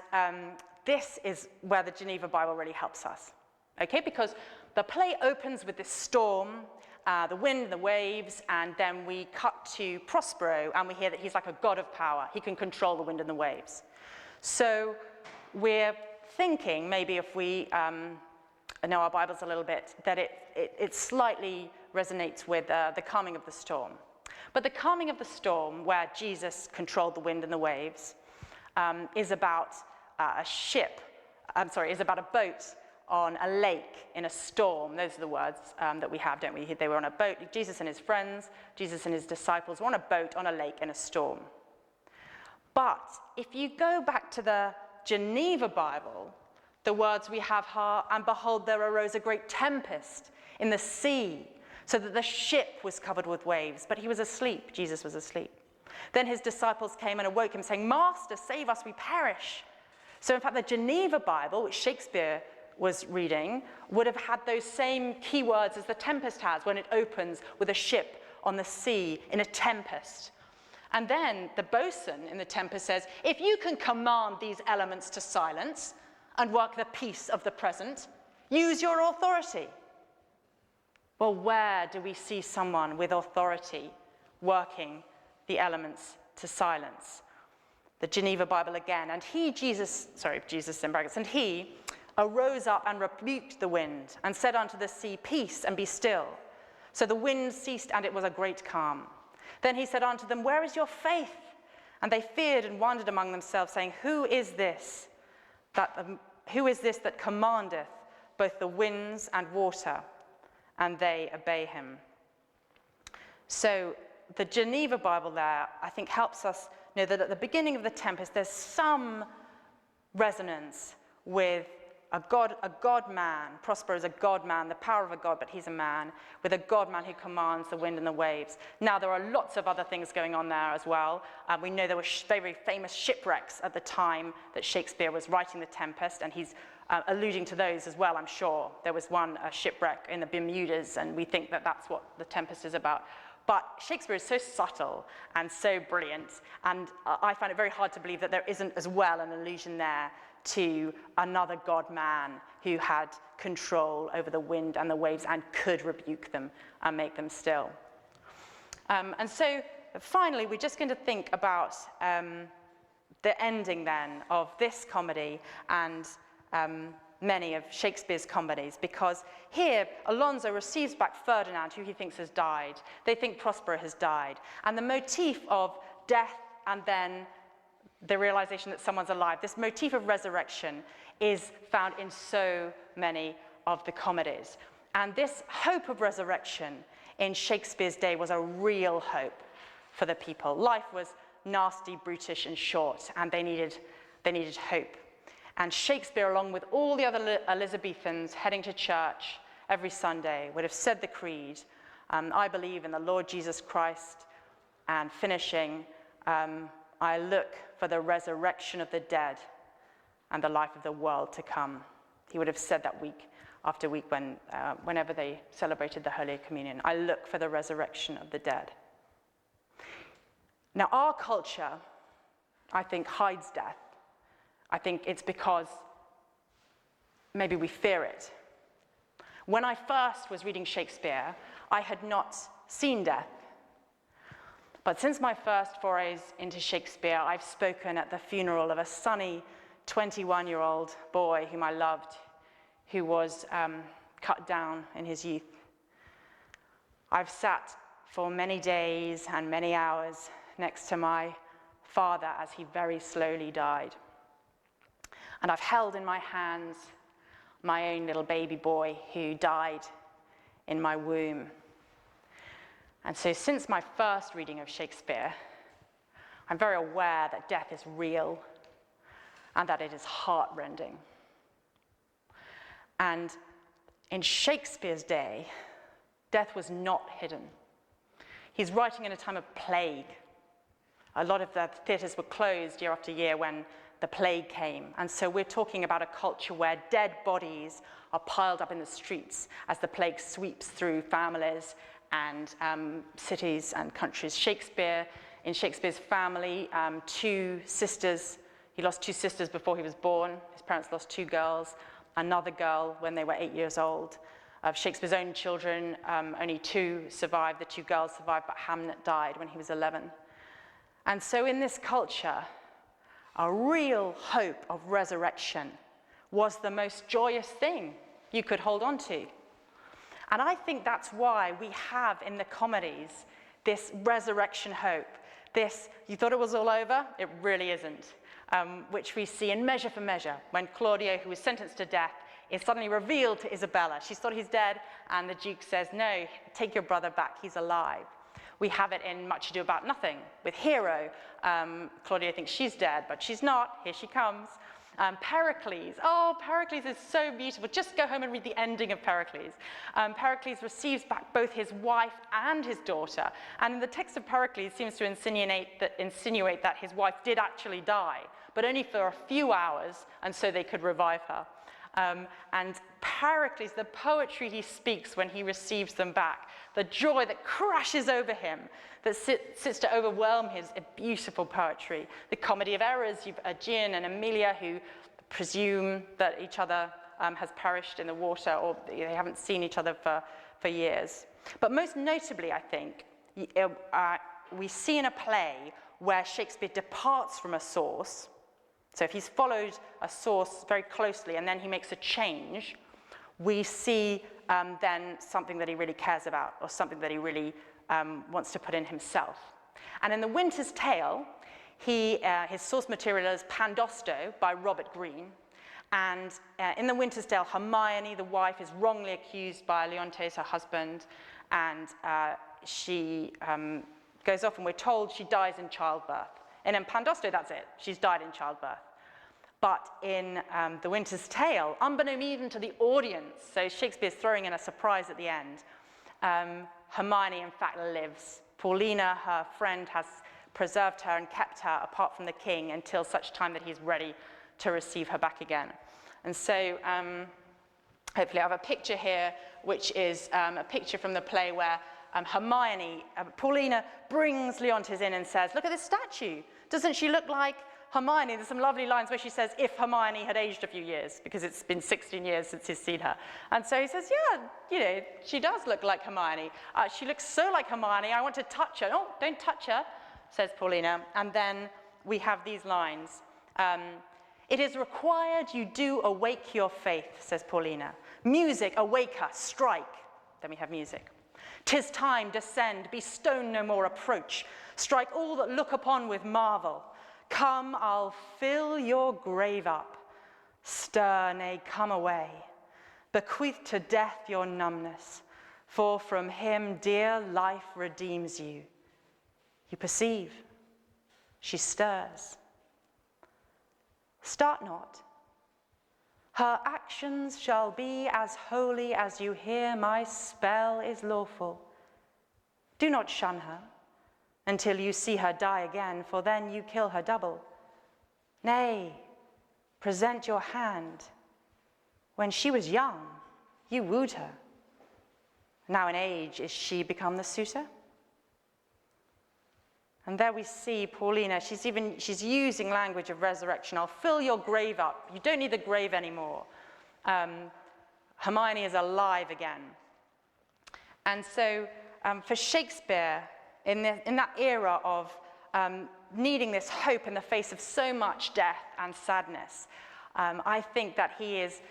this is where the Geneva Bible really helps us, okay? Because the play opens with this storm, the wind, the waves, and then we cut to Prospero, and we hear that he's like a god of power. He can control the wind and the waves. So we're thinking, maybe if we know our Bibles a little bit, that it slightly resonates with the calming of the storm. But the calming of the storm, where Jesus controlled the wind and the waves, is about is about a boat on a lake in a storm. Those are the words that we have, don't we? They were on a boat. Jesus and his friends, Jesus and his disciples were on a boat on a lake in a storm. But if you go back to the Geneva Bible, the words we have are, and behold, there arose a great tempest in the sea, so that the ship was covered with waves. But he was asleep. Jesus was asleep. Then his disciples came and awoke him, saying, Master, save us, we perish. So in fact, the Geneva Bible, which Shakespeare was reading, would have had those same key words as the Tempest has when it opens with a ship on the sea in a tempest. And then the bosun in the Tempest says, if you can command these elements to silence and work the peace of the present, use your authority. Well, where do we see someone with authority working the elements to silence? The Geneva Bible again. And Jesus in brackets, and he arose up and rebuked the wind and said unto the sea, peace, and be still. So the wind ceased, and it was a great calm. Then he said unto them, where is your faith? And they feared and wondered among themselves, saying, who is this that commandeth both the winds and water? And they obey him. So the Geneva Bible there, I think, helps us know that at the beginning of the tempest, there's some resonance with a God-man. Prospero is a God-man, the power of a God, but he's a man, with a God-man who commands the wind and the waves. Now, there are lots of other things going on there as well. We know there were very famous shipwrecks at the time that Shakespeare was writing The Tempest, and he's alluding to those as well, I'm sure. There was one shipwreck in the Bermudas, and we think that that's what The Tempest is about. But Shakespeare is so subtle and so brilliant, and I find it very hard to believe that there isn't as well an allusion there to another God-man who had control over the wind and the waves and could rebuke them and make them still. And so finally, we're just going to think about the ending then of this comedy and many of Shakespeare's comedies, because here Alonso receives back Ferdinand, who he thinks has died. They think Prospero has died. And the motif of death and then the realization that someone's alive, this motif of resurrection, is found in so many of the comedies. And this hope of resurrection in Shakespeare's day was a real hope for the people. Life was nasty, brutish, and short, and they needed hope. And Shakespeare, along with all the other Elizabethans heading to church every Sunday, would have said the creed, I believe in the Lord Jesus Christ, and finishing, I look for the resurrection of the dead and the life of the world to come. He would have said that week after week whenever they celebrated the Holy Communion. I look for the resurrection of the dead. Now, our culture, I think, hides death. I think it's because maybe we fear it. When I first was reading Shakespeare, I had not seen death. But since my first forays into Shakespeare, I've spoken at the funeral of a sunny 21-year-old boy whom I loved, who was cut down in his youth. I've sat for many days and many hours next to my father as he very slowly died. And I've held in my hands my own little baby boy who died in my womb. And so since my first reading of Shakespeare, I'm very aware that death is real and that it is heartrending. And in Shakespeare's day, death was not hidden. He's writing in a time of plague. A lot of the theatres were closed year after year when the plague came. And so we're talking about a culture where dead bodies are piled up in the streets as the plague sweeps through families and cities and countries. In Shakespeare's family, 2 sisters, he lost 2 sisters before he was born. His parents lost 2 girls, another girl when they were 8 years old. Of Shakespeare's own children, only 2 survived. The 2 girls survived, but Hamlet died when he was 11. And so in this culture, a real hope of resurrection was the most joyous thing you could hold on to. And I think that's why we have in the comedies this resurrection hope. This, you thought it was all over? It really isn't. Which we see in Measure for Measure, when Claudio, who was sentenced to death, is suddenly revealed to Isabella. She thought he's dead, and the Duke says, no, take your brother back, he's alive. We have it in Much Ado About Nothing with Hero. Claudio thinks she's dead, but she's not. Here she comes. Pericles. Oh, Pericles is so beautiful. Just go home and read the ending of Pericles. Pericles receives back both his wife and his daughter. And the text of Pericles seems to insinuate that his wife did actually die, but only for a few hours, and so they could revive her. And Pericles, the poetry he speaks when he receives them back, the joy that crashes over him, that sits to overwhelm his beautiful poetry. The comedy of errors, you've Aegeon and Emilia, who presume that each other has perished in the water, or they haven't seen each other for years. But most notably, I think, we see in a play where Shakespeare departs from a source. So if he's followed a source very closely and then he makes a change, we see then something that he really cares about, or something that he really wants to put in himself. And in The Winter's Tale, his source material is Pandosto by Robert Greene. And in The Winter's Tale, Hermione, the wife, is wrongly accused by Leontes, her husband, and she goes off, and we're told she dies in childbirth. And in Pandosto, that's it. She's died in childbirth. But in The Winter's Tale, unbeknown even to the audience, so Shakespeare's throwing in a surprise at the end, Hermione, in fact, lives. Paulina, her friend, has preserved her and kept her apart from the king until such time that he's ready to receive her back again. And so hopefully I have a picture here, which is a picture from the play where Paulina brings Leontes in and says, look at this statue. Doesn't she look like Hermione? There's some lovely lines where she says, if Hermione had aged a few years, because it's been 16 years since he's seen her. And so he says, yeah, she does look like Hermione. She looks so like Hermione, I want to touch her. Oh, don't touch her, says Paulina. And then we have these lines. It is required you do awake your faith, says Paulina. Music, awake her, strike. Then we have music. 'Tis time, descend, be stone no more, approach. Strike all that look upon with marvel. Come, I'll fill your grave up. Stir, nay, come away. Bequeath to death your numbness, for from him dear life redeems you. You perceive, she stirs. Start not. Her actions shall be as holy as you hear my spell is lawful. Do not shun her until you see her die again, for then you kill her double. Nay, present your hand. When she was young, you wooed her. Now in age is she become the suitor? And there we see Paulina, she's using language of resurrection. I'll fill your grave up. You don't need the grave anymore. Hermione is alive again. And so for Shakespeare, in that era of needing this hope in the face of so much death and sadness, I think that he is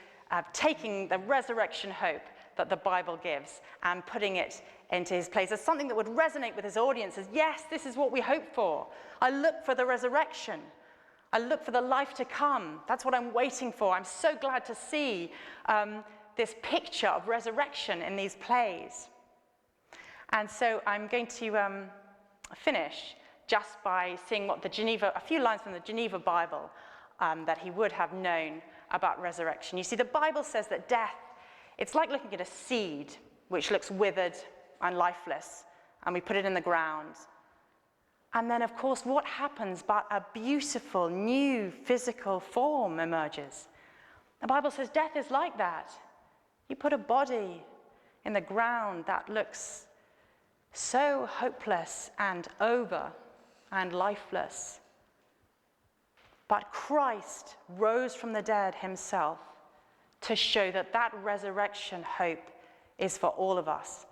taking the resurrection hope that the Bible gives and putting it into his place as something that would resonate with his audiences. Yes, this is what we hope for. I look for the resurrection. I look for the life to come. That's what I'm waiting for. I'm so glad to see this picture of resurrection in these plays. And so I'm going to finish just by seeing what a few lines from the Geneva Bible that he would have known about resurrection. You see, the Bible says that death, it's like looking at a seed which looks withered and lifeless, and we put it in the ground. And then, of course, what happens but a beautiful new physical form emerges. The Bible says death is like that. You put a body in the ground that looks so hopeless and over and lifeless. But Christ rose from the dead himself to show that that resurrection hope is for all of us,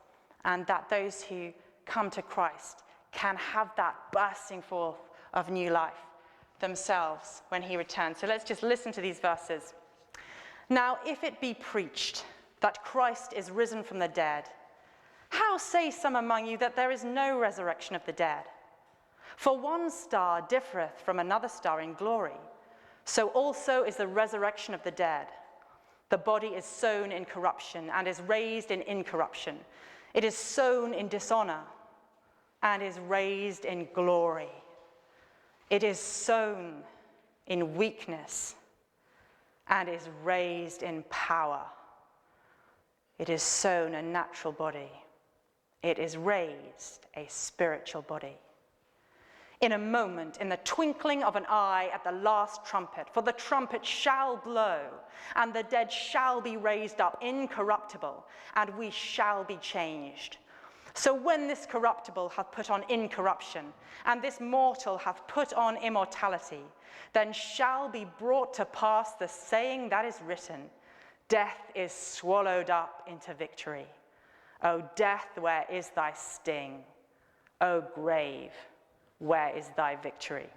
and that those who come to Christ can have that bursting forth of new life themselves when he returns. So let's just listen to these verses. Now, if it be preached that Christ is risen from the dead, how say some among you that there is no resurrection of the dead? For one star differeth from another star in glory. So also is the resurrection of the dead. The body is sown in corruption and is raised in incorruption. It is sown in dishonor and is raised in glory. It is sown in weakness and is raised in power. It is sown a natural body. It is raised a spiritual body. In a moment, in the twinkling of an eye at the last trumpet, for the trumpet shall blow, and the dead shall be raised up incorruptible, and we shall be changed. So when this corruptible hath put on incorruption, and this mortal hath put on immortality, then shall be brought to pass the saying that is written, death is swallowed up into victory. O death, where is thy sting? O grave, where is thy victory?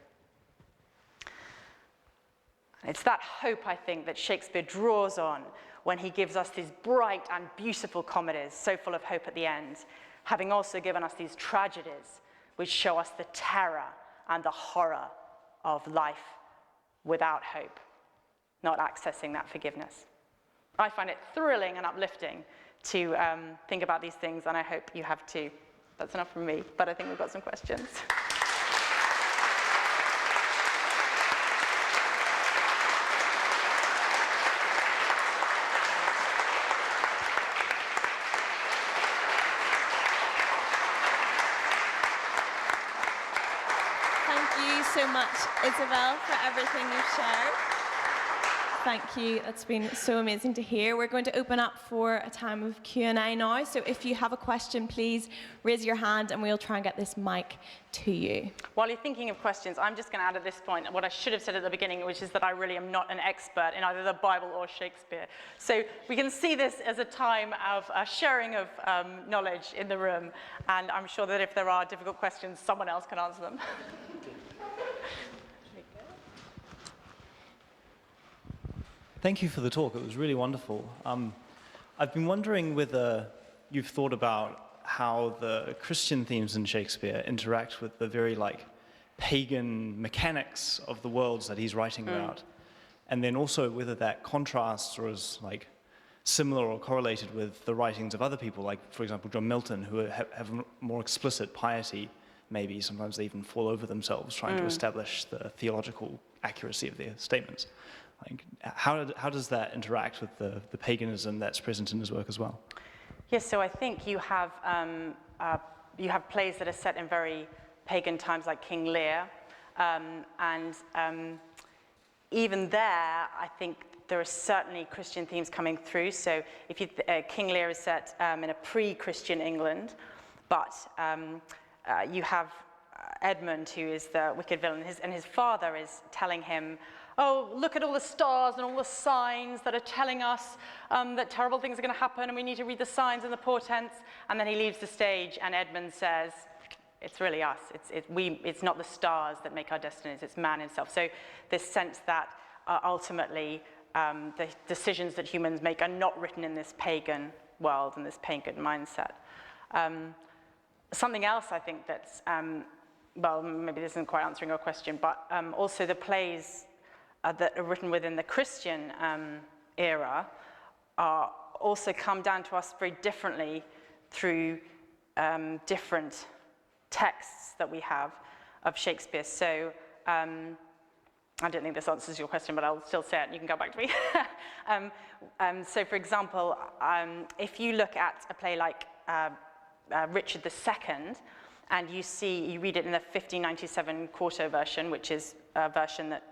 And it's that hope, I think, that Shakespeare draws on when he gives us these bright and beautiful comedies, so full of hope at the end, having also given us these tragedies which show us the terror and the horror of life without hope, not accessing that forgiveness. I find it thrilling and uplifting to think about these things, and I hope you have too. That's enough from me, but I think we've got some questions. So much, Isobel, for everything you've shared. Thank you. That's been so amazing to hear. We're going to open up for a time of Q&A now. So if you have a question, please raise your hand and we'll try and get this mic to you. While you're thinking of questions, I'm just going to add at this point what I should have said at the beginning, which is that I really am not an expert in either the Bible or Shakespeare. So we can see this as a time of sharing of knowledge in the room. And I'm sure that if there are difficult questions, someone else can answer them. Thank you for the talk. It was really wonderful. I've been wondering whether you've thought about how the Christian themes in Shakespeare interact with the very pagan mechanics of the worlds that he's writing about, and then also whether that contrasts or is similar or correlated with the writings of other people, like for example John Milton, who have more explicit piety. Maybe sometimes they even fall over themselves trying to establish the theological accuracy of their statements. How does that interact with the paganism that's present in his work as well? Yes, so I think you have plays that are set in very pagan times, like King Lear, and even there, I think there are certainly Christian themes coming through. So if King Lear is set in a pre-Christian England, but you have Edmund, who is the wicked villain, and his father is telling him, oh, look at all the stars and all the signs that are telling us that terrible things are going to happen, and we need to read the signs and the portents. And then he leaves the stage, and Edmund says, it's really us. It's not the stars that make our destinies, it's man himself. So this sense that ultimately the decisions that humans make are not written in this pagan world and this pagan mindset. Something else I think that's, well, maybe this isn't quite answering your question, but also the plays that are written within the Christian era are also come down to us very differently through different texts that we have of Shakespeare. So I don't think this answers your question, but I'll still say it and you can go back to me. So for example, if you look at a play like Richard II, And you read it in the 1597 quarto version, which is a version that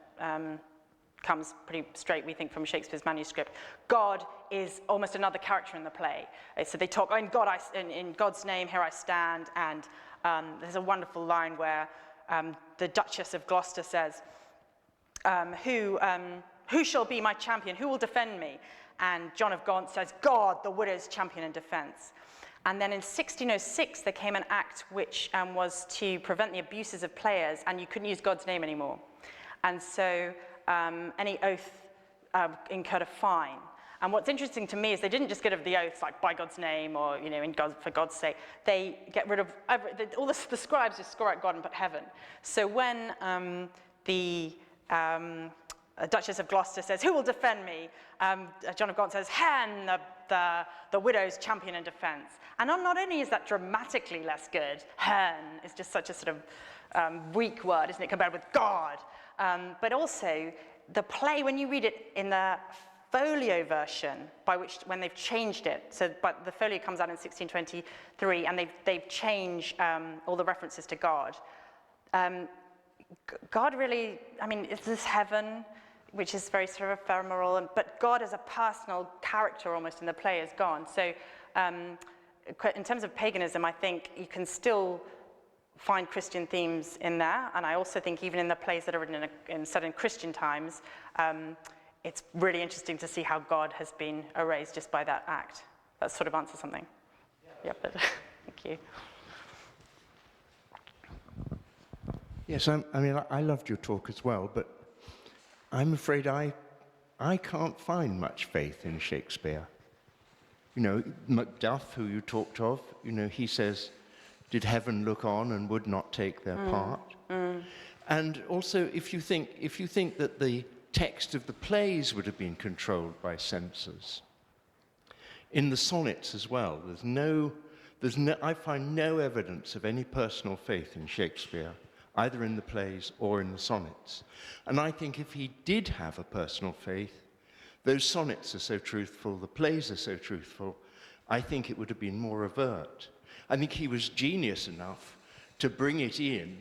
comes pretty straight, we think, from Shakespeare's manuscript. God is almost another character in the play. So they talk, in God's name, here I stand, and there's a wonderful line where the Duchess of Gloucester says, who shall be my champion? Who will defend me? And John of Gaunt says, God, the widow's champion in defense. And then in 1606, there came an act which was to prevent the abuses of players, and you couldn't use God's name anymore. And so any oath incurred a fine. And what's interesting to me is they didn't just get rid of the oaths like by God's name or for God's sake. They get rid of all the scribes just score out God and put heaven. So when the Duchess of Gloucester says, "Who will defend me?" John of Gaunt says, "Hen, the widow's champion in defense." And not only is that dramatically less good, hen is just such a sort of weak word, isn't it, compared with God? But also, the play, when you read it in the folio version, when they've changed it, but the folio comes out in 1623, and they've changed all the references to God. God really, it's this heaven, which is very sort of ephemeral, but God as a personal character almost in the play is gone. So in terms of paganism, I think you can still find Christian themes in there, and I also think even in the plays that are written set in Christian times, it's really interesting to see how God has been erased just by that act. That sort of answers something. Yeah, but thank you. Yes, I loved your talk as well, but I'm afraid I can't find much faith in Shakespeare. Macbeth, who you talked of, he says, did heaven look on and would not take their part? And also, if you think that the text of the plays would have been controlled by censors, in the sonnets as well, I find no evidence of any personal faith in Shakespeare, either in the plays or in the sonnets. And I think if he did have a personal faith, those sonnets are so truthful, the plays are so truthful, I think it would have been more overt. I think he was genius enough to bring it in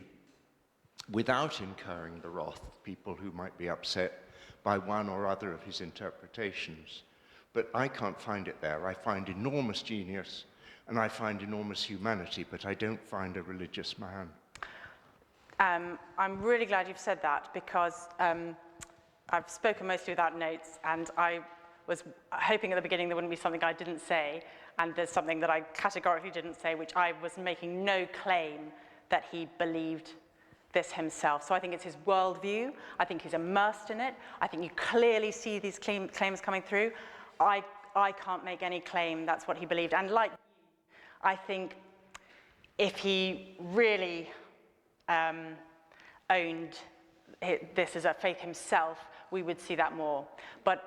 without incurring the wrath of people who might be upset by one or other of his interpretations. But I can't find it there. I find enormous genius and I find enormous humanity, but I don't find a religious man. I'm really glad you've said that, because I've spoken mostly without notes, and I was hoping at the beginning there wouldn't be something I didn't say, and there's something that I categorically didn't say, which I was making no claim that he believed this himself. So I think it's his worldview. I think he's immersed in it. I think you clearly see these claims coming through. I can't make any claim that's what he believed. And like you, I think if he really owned this as a faith himself, we would see that more. But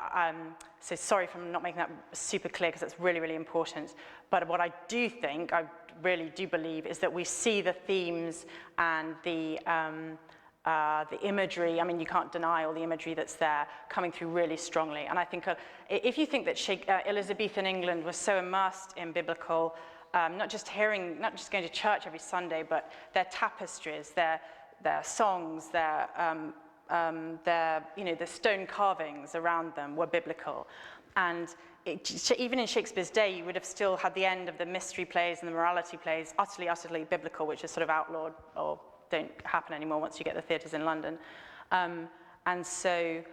so sorry for not making that super clear, because that's really, really important. But what I do think, I really do believe, is that we see the themes and the imagery. You can't deny all the imagery that's there coming through really strongly. And I think if you think that Elizabethan England was so immersed in biblical, not just going to church every Sunday, but their tapestries, their songs, their the stone carvings around them were biblical. And even in Shakespeare's day, you would have still had the end of the mystery plays and the morality plays utterly, utterly biblical, which is sort of outlawed or don't happen anymore once you get the theatres in London. And so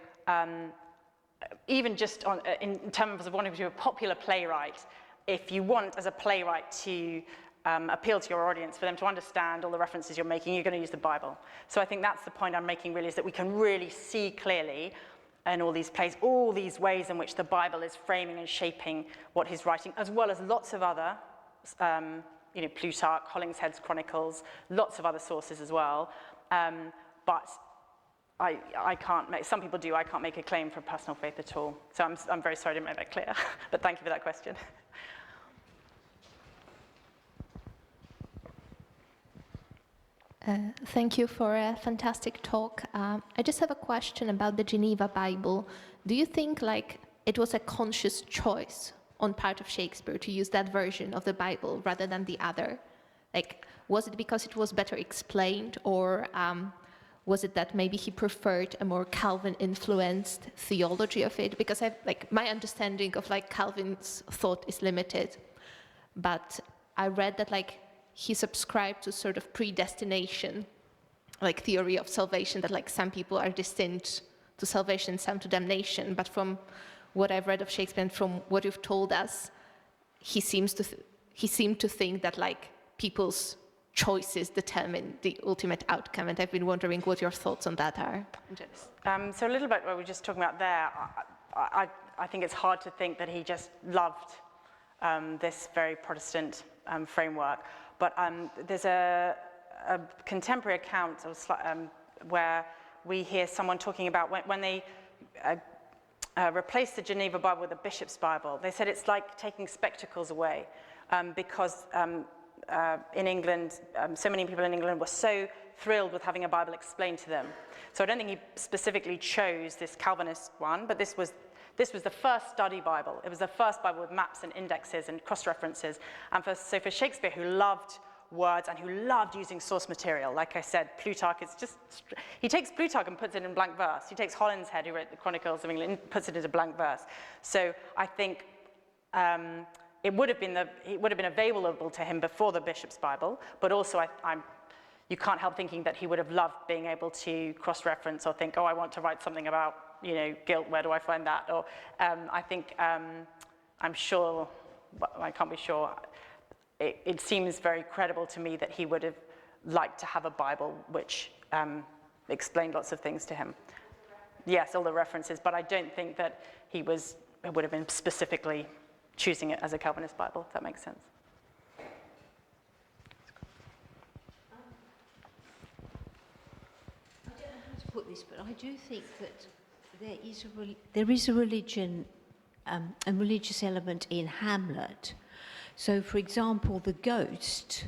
even just in terms of wanting to be a popular playwright, if you want, as a playwright, to appeal to your audience, for them to understand all the references you're making, you're going to use the Bible. So I think that's the point I'm making, really, is that we can really see clearly in all these plays, all these ways in which the Bible is framing and shaping what he's writing, as well as lots of other, Plutarch, Hollingshead's Chronicles, lots of other sources as well. But I can't make, some people do, I can't make a claim for personal faith at all. So I'm very sorry I didn't make that clear, but thank you for that question. Thank you for a fantastic talk. I just have a question about the Geneva Bible. Do you think it was a conscious choice on part of Shakespeare to use that version of the Bible rather than the other? Was it because it was better explained, or was it that maybe he preferred a more Calvin-influenced theology of it? Because my understanding of Calvin's thought is limited, but I read that he subscribed to sort of predestination, theory of salvation, that some people are destined to salvation, some to damnation. But from what I've read of Shakespeare and from what you've told us, he seemed to think that people's choices determine the ultimate outcome. And I've been wondering what your thoughts on that are. So a little bit what we were just talking about there, I think it's hard to think that he just loved this very Protestant framework. But there's a contemporary account where we hear someone talking about when they replaced the Geneva Bible with the Bishop's Bible. They said it's like taking spectacles away because in England, so many people in England were so thrilled with having a Bible explained to them. So I don't think he specifically chose this Calvinist one, but this was the first study Bible. It was the first Bible with maps and indexes and cross-references. And so for Shakespeare, who loved words and who loved using source material, like I said, Plutarch is just, he takes Plutarch and puts it in blank verse. He takes Holinshead, who wrote the Chronicles of England, and puts it into blank verse. So I think it would have been available to him before the Bishop's Bible, but also you can't help thinking that he would have loved being able to cross-reference or think, oh, I want to write something about, guilt, where do I find that? Or I think, I'm sure, but I can't be sure, it seems very credible to me that he would have liked to have a Bible which explained lots of things to him. Yes, all the references, but I don't think that he would have been specifically choosing it as a Calvinist Bible, if that makes sense. I don't know how to put this, but I do think that there is a religion, a religious element in Hamlet. So, for example, the ghost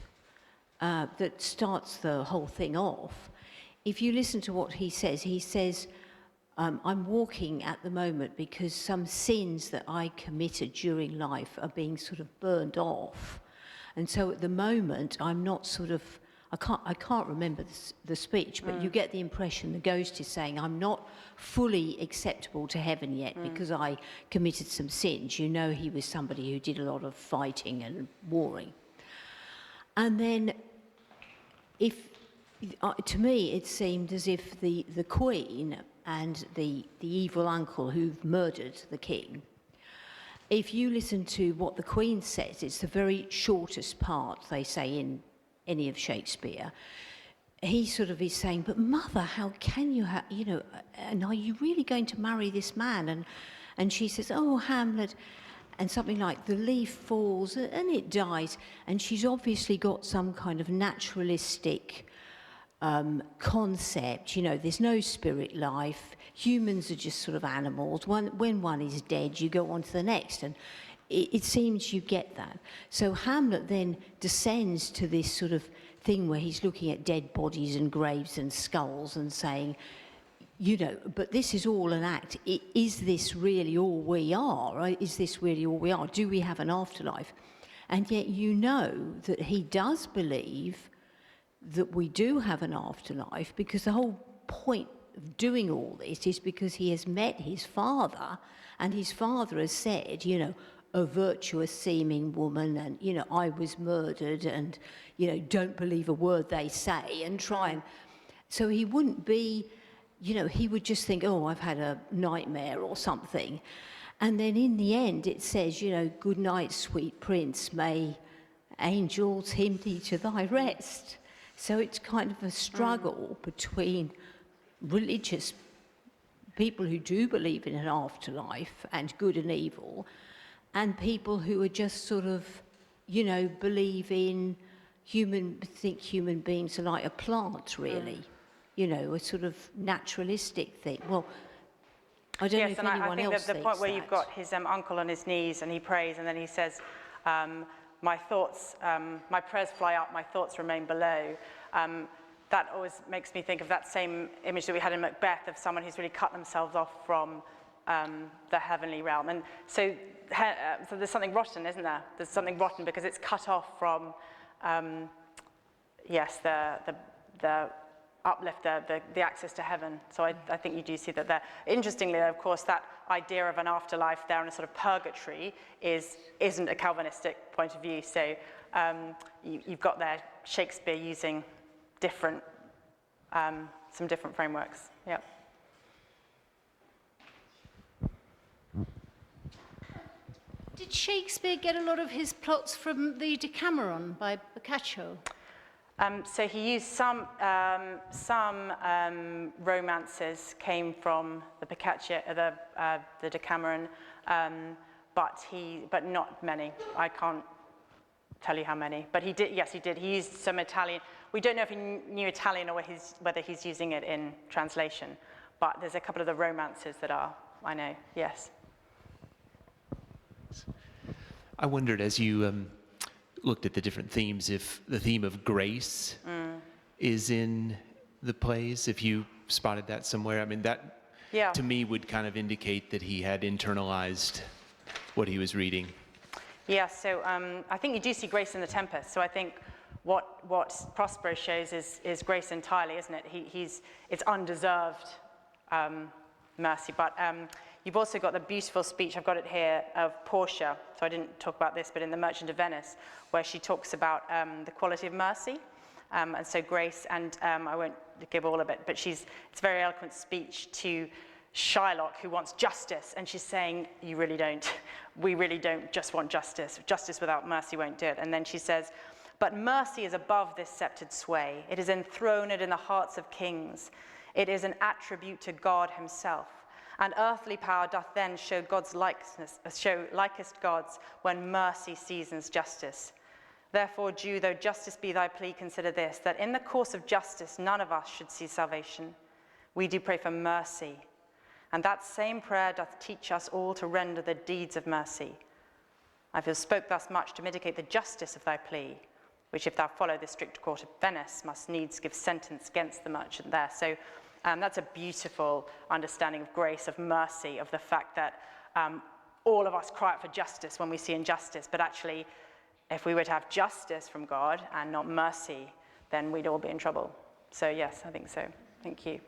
that starts the whole thing off, if you listen to what he says, I'm walking at the moment because some sins that I committed during life are being sort of burned off. And so at the moment, I'm not sort of, I can't remember the speech, but you get the impression the ghost is saying, I'm not fully acceptable to heaven yet because I committed some sins. He was somebody who did a lot of fighting and warring. And then to me, it seemed as if the Queen and the evil uncle who've murdered the king, if you listen to what the Queen says, it's the very shortest part, they say, in any of Shakespeare. He sort of is saying, but mother, how can you and are you really going to marry this man? And she says, oh, Hamlet, and something like the leaf falls and it dies. And she's obviously got some kind of naturalistic concept, there's no spirit life, humans are just sort of animals. When one is dead, you go on to the next, and it seems you get that. So Hamlet then descends to this sort of thing where he's looking at dead bodies and graves and skulls and saying, but this is all an act. Is this really all we are? Right? Is this really all we are? Do we have an afterlife? And yet that he does believe that we do have an afterlife, because the whole point of doing all this is because he has met his father, and his father has said, a virtuous seeming woman, and, I was murdered, and, don't believe a word they say, and try and... So he wouldn't be, he would just think, oh, I've had a nightmare or something. And then in the end it says, good night, sweet prince, may angels hymn thee to thy rest. So it's kind of a struggle between religious people who do believe in an afterlife and good and evil, and people who are just sort of, believe in think human beings are like a plant, really, a sort of naturalistic thing. Well, I don't know if anyone else thinks that. Yes, and I think the point where you've got his uncle on his knees and he prays, and then he says, my thoughts, my prayers fly up, my thoughts remain below. That always makes me think of that same image that we had in Macbeth of someone who's really cut themselves off from the heavenly realm. And so there's something rotten, isn't there? There's something rotten because it's cut off from yes, the uplift, the access to heaven. So I think you do see that there. Interestingly, of course, that idea of an afterlife there and a sort of purgatory isn't a Calvinistic point of view. So you've got there Shakespeare using different, some different frameworks. Yeah. Did Shakespeare get a lot of his plots from the Decameron by Boccaccio? So he used some romances came from the Boccaccio, the Decameron, but not many. I can't tell you how many, but he did. Yes, he did. He used some Italian. We don't know if he knew Italian or whether he's using it in translation. But there's a couple of the romances that are. I know. Yes. I wondered, as you looked at the different themes, if the theme of grace is in the plays, if you spotted that somewhere. I mean, that to me would kind of indicate that he had internalized what he was reading. Yeah, so I think you do see grace in the Tempest. So I think what Prospero shows is grace entirely, isn't it? It's undeserved mercy, but you've also got the beautiful speech, I've got it here, of Portia. So I didn't talk about this, but in The Merchant of Venice, where she talks about the quality of mercy, and so grace, and I won't give all of it, but it's a very eloquent speech to Shylock, who wants justice, and she's saying, you really don't. We really don't just want justice. Justice without mercy won't do it. And then she says, but mercy is above this sceptred sway. It is enthroned in the hearts of kings. It is an attribute to God himself. And earthly power doth then show God's likeness, show likest God's, when mercy seasons justice. Therefore, Jew, though justice be thy plea, consider this, that in the course of justice none of us should see salvation. We do pray for mercy. And that same prayer doth teach us all to render the deeds of mercy. I have spoke thus much to mitigate the justice of thy plea, which if thou follow the strict court of Venice, must needs give sentence against the merchant there. So that's a beautiful understanding of grace, of mercy, of the fact that all of us cry out for justice when we see injustice, but actually, if we were to have justice from God and not mercy, then we'd all be in trouble. So yes, I think so. Thank you.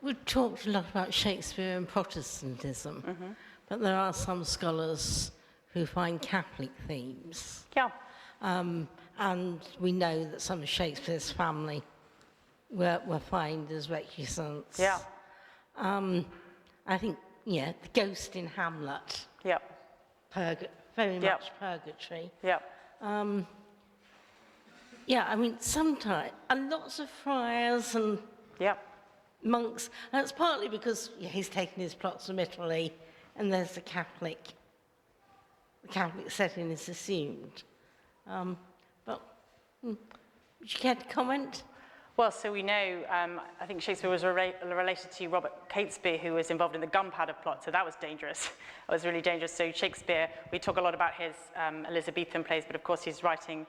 We've talked a lot about Shakespeare and Protestantism, but there are some scholars who find Catholic themes. Yeah. And we know that some of Shakespeare's family were fined as recusants. Yeah. I think, the ghost in Hamlet. Yeah. Very much purgatory. Yeah. I mean, sometimes, and lots of friars and monks, and it's partly because he's taken his plots from Italy, and there's the Catholic setting is assumed. But would you care to comment? Well, so we know, I think Shakespeare was related to Robert Catesby, who was involved in the gunpowder plot, so that was dangerous. That was really dangerous. So Shakespeare, we talk a lot about his Elizabethan plays, but of course he's writing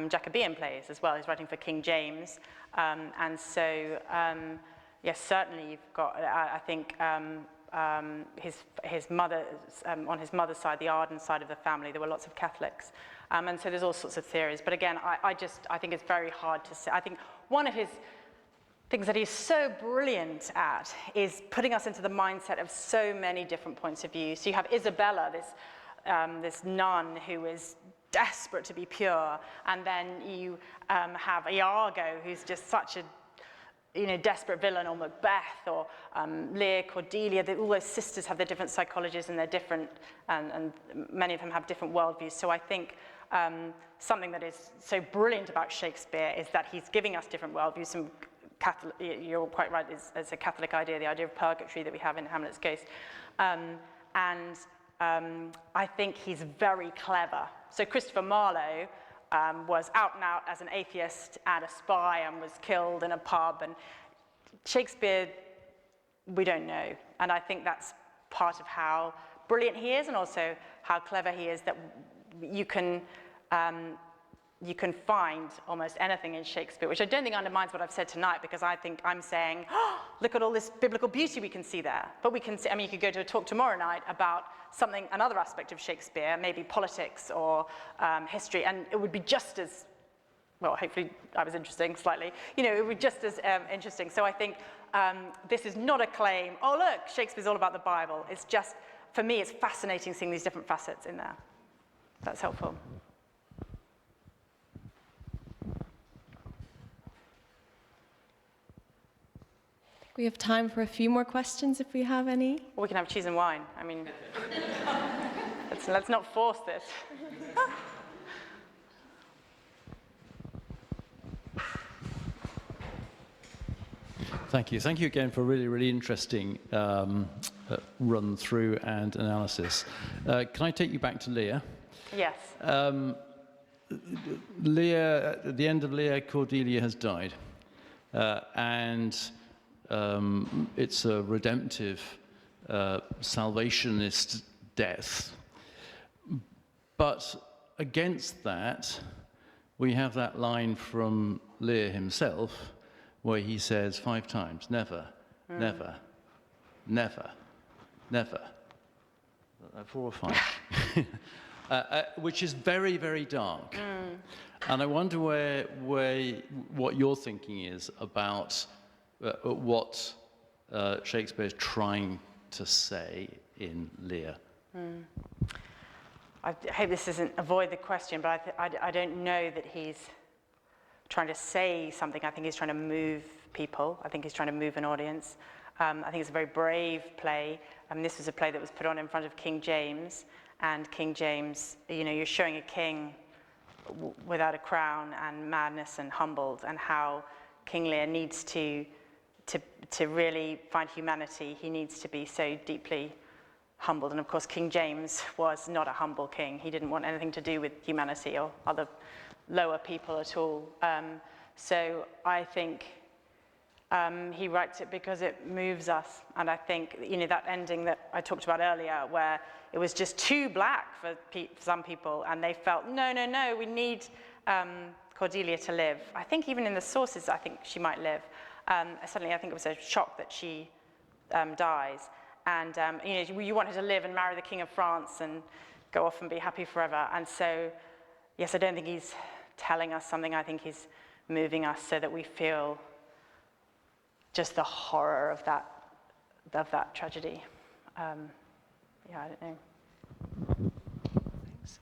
Jacobean plays as well. He's writing for King James. And so, yes, certainly you've got, I think, his mother, on his mother's side, the Arden side of the family, there were lots of Catholics. And so there's all sorts of theories. But again, I think it's very hard to say. I think one of his things that he's so brilliant at is putting us into the mindset of so many different points of view. So you have Isabella, this nun who is desperate to be pure, and then you have Iago, who's just such a desperate villain, or Macbeth, or Lear, Cordelia. All those sisters have their different psychologies, and they're different, and many of them have different worldviews. So I think something that is so brilliant about Shakespeare is that he's giving us different worldviews. Some Catholic, you're quite right, it's a Catholic idea, the idea of purgatory that we have in Hamlet's Ghost. I think he's very clever. So Christopher Marlowe was out and out as an atheist and a spy and was killed in a pub. And Shakespeare, we don't know. And I think that's part of how brilliant he is, and also how clever he is, that you can you can find almost anything in Shakespeare, which I don't think undermines what I've said tonight, because I think I'm saying, oh, look at all this biblical beauty we can see there. But we can see, I mean, you could go to a talk tomorrow night about something, another aspect of Shakespeare, maybe politics or history, and it would be just as, well, hopefully I was interesting slightly, you know, it would be just as interesting. So I think this is not a claim, oh, look, Shakespeare's all about the Bible. It's just, for me, it's fascinating seeing these different facets in there. That's helpful. We have time for a few more questions if we have any. Or we can have cheese and wine. I mean, let's not force this. Thank you. Thank you again for a really, really interesting run through and analysis. Can I take you back to Lear? Yes. Lear, at the end of Lear, Cordelia has died. And it's a redemptive, salvationist death. But against that, we have that line from Lear himself, where he says 5 times, never, never, never, never. 4 or 5. Which is very, very dark. And I wonder what your thinking is about what Shakespeare is trying to say in Lear. I hope this doesn't avoid the question, but I don't know that he's trying to say something. I think he's trying to move people. I think he's trying to move an audience. I think it's a very brave play. This was a play that was put on in front of King James, and King James, you know, you're showing a king without a crown and madness and humbled, and how King Lear needs to really find humanity. He needs to be so deeply humbled. And of course, King James was not a humble king. He didn't want anything to do with humanity or other lower people at all. So I think he writes it because it moves us. And I think, you know, that ending that I talked about earlier, where it was just too black for some people, and they felt, no, we need Cordelia to live. I think even in the sources, I think she might live. Suddenly, I think it was a shock that she dies. And, you know, you want her to live and marry the King of France and go off and be happy forever. And so, yes, I don't think he's telling us something. I think he's moving us so that we feel just the horror of that tragedy. Yeah, I don't know. Thanks.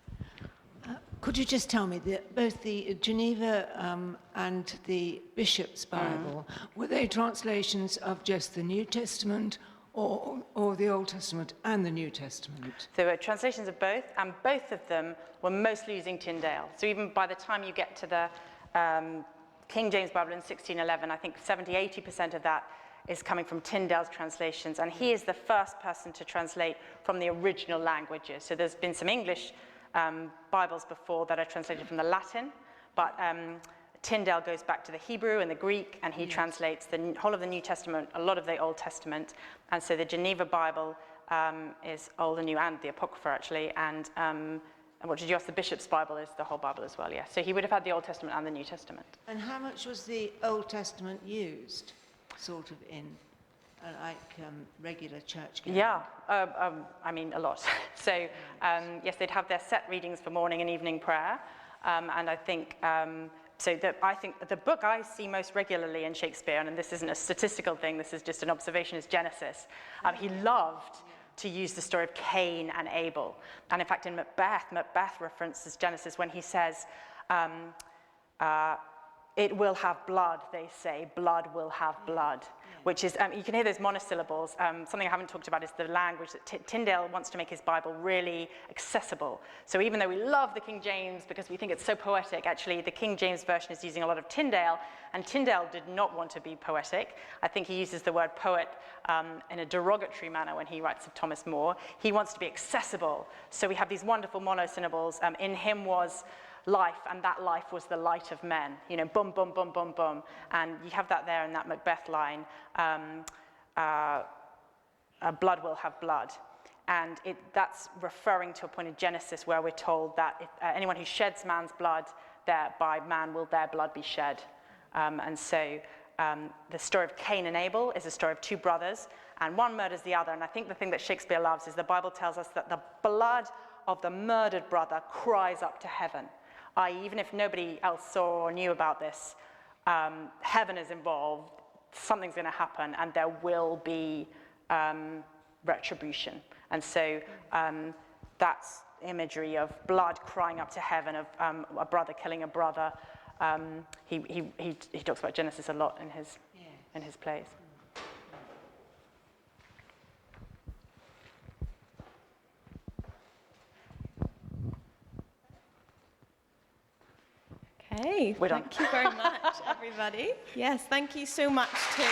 Could you just tell me that both the Geneva and the Bishop's Bible, were they translations of just the New Testament or the Old Testament and the New Testament? There were translations of both, and both of them were mostly using Tyndale. So even by the time you get to the King James Bible in 1611, I think 70–80% of that is coming from Tyndale's translations, and he is the first person to translate from the original languages. So there's been some English Bibles before that are translated from the Latin, but Tyndale goes back to the Hebrew and the Greek, and he translates the whole of the New Testament, a lot of the Old Testament, and so the Geneva Bible is Old and New, and the Apocrypha actually, and what did you ask? The Bishop's Bible is the whole Bible as well, yeah. So he would have had the Old Testament and the New Testament. And how much was the Old Testament used, sort of in regular church going? Yeah, I mean, a lot. So, yes, they'd have their set readings for morning and evening prayer, and I think, I think the book I see most regularly in Shakespeare, and this isn't a statistical thing, this is just an observation, is Genesis. He loved to use the story of Cain and Abel. And in fact, in Macbeth references Genesis when he says, it will have blood, they say, blood will have blood, which is, you can hear those monosyllables. Something I haven't talked about is the language that Tyndale wants to make his Bible really accessible. So even though we love the King James because we think it's so poetic, actually the King James Version is using a lot of Tyndale, and Tyndale did not want to be poetic. I think he uses the word poet in a derogatory manner when he writes of Thomas More. He wants to be accessible. So we have these wonderful monosyllables. In him was life, and that life was the light of men. You know, boom, boom, boom, boom, boom. And you have that there in that Macbeth line, blood will have blood. And that's referring to a point in Genesis where we're told that if, anyone who sheds man's blood, by man will their blood be shed. And so the story of Cain and Abel is a story of two brothers, and one murders the other. And I think the thing that Shakespeare loves is the Bible tells us that the blood of the murdered brother cries up to heaven. I.e., even if nobody else saw or knew about this, heaven is involved, something's going to happen, and there will be retribution. And so that's imagery of blood crying up to heaven, of a brother killing a brother. He talks about Genesis a lot in his plays. Okay, thank you very much, everybody. Yes, thank you so much to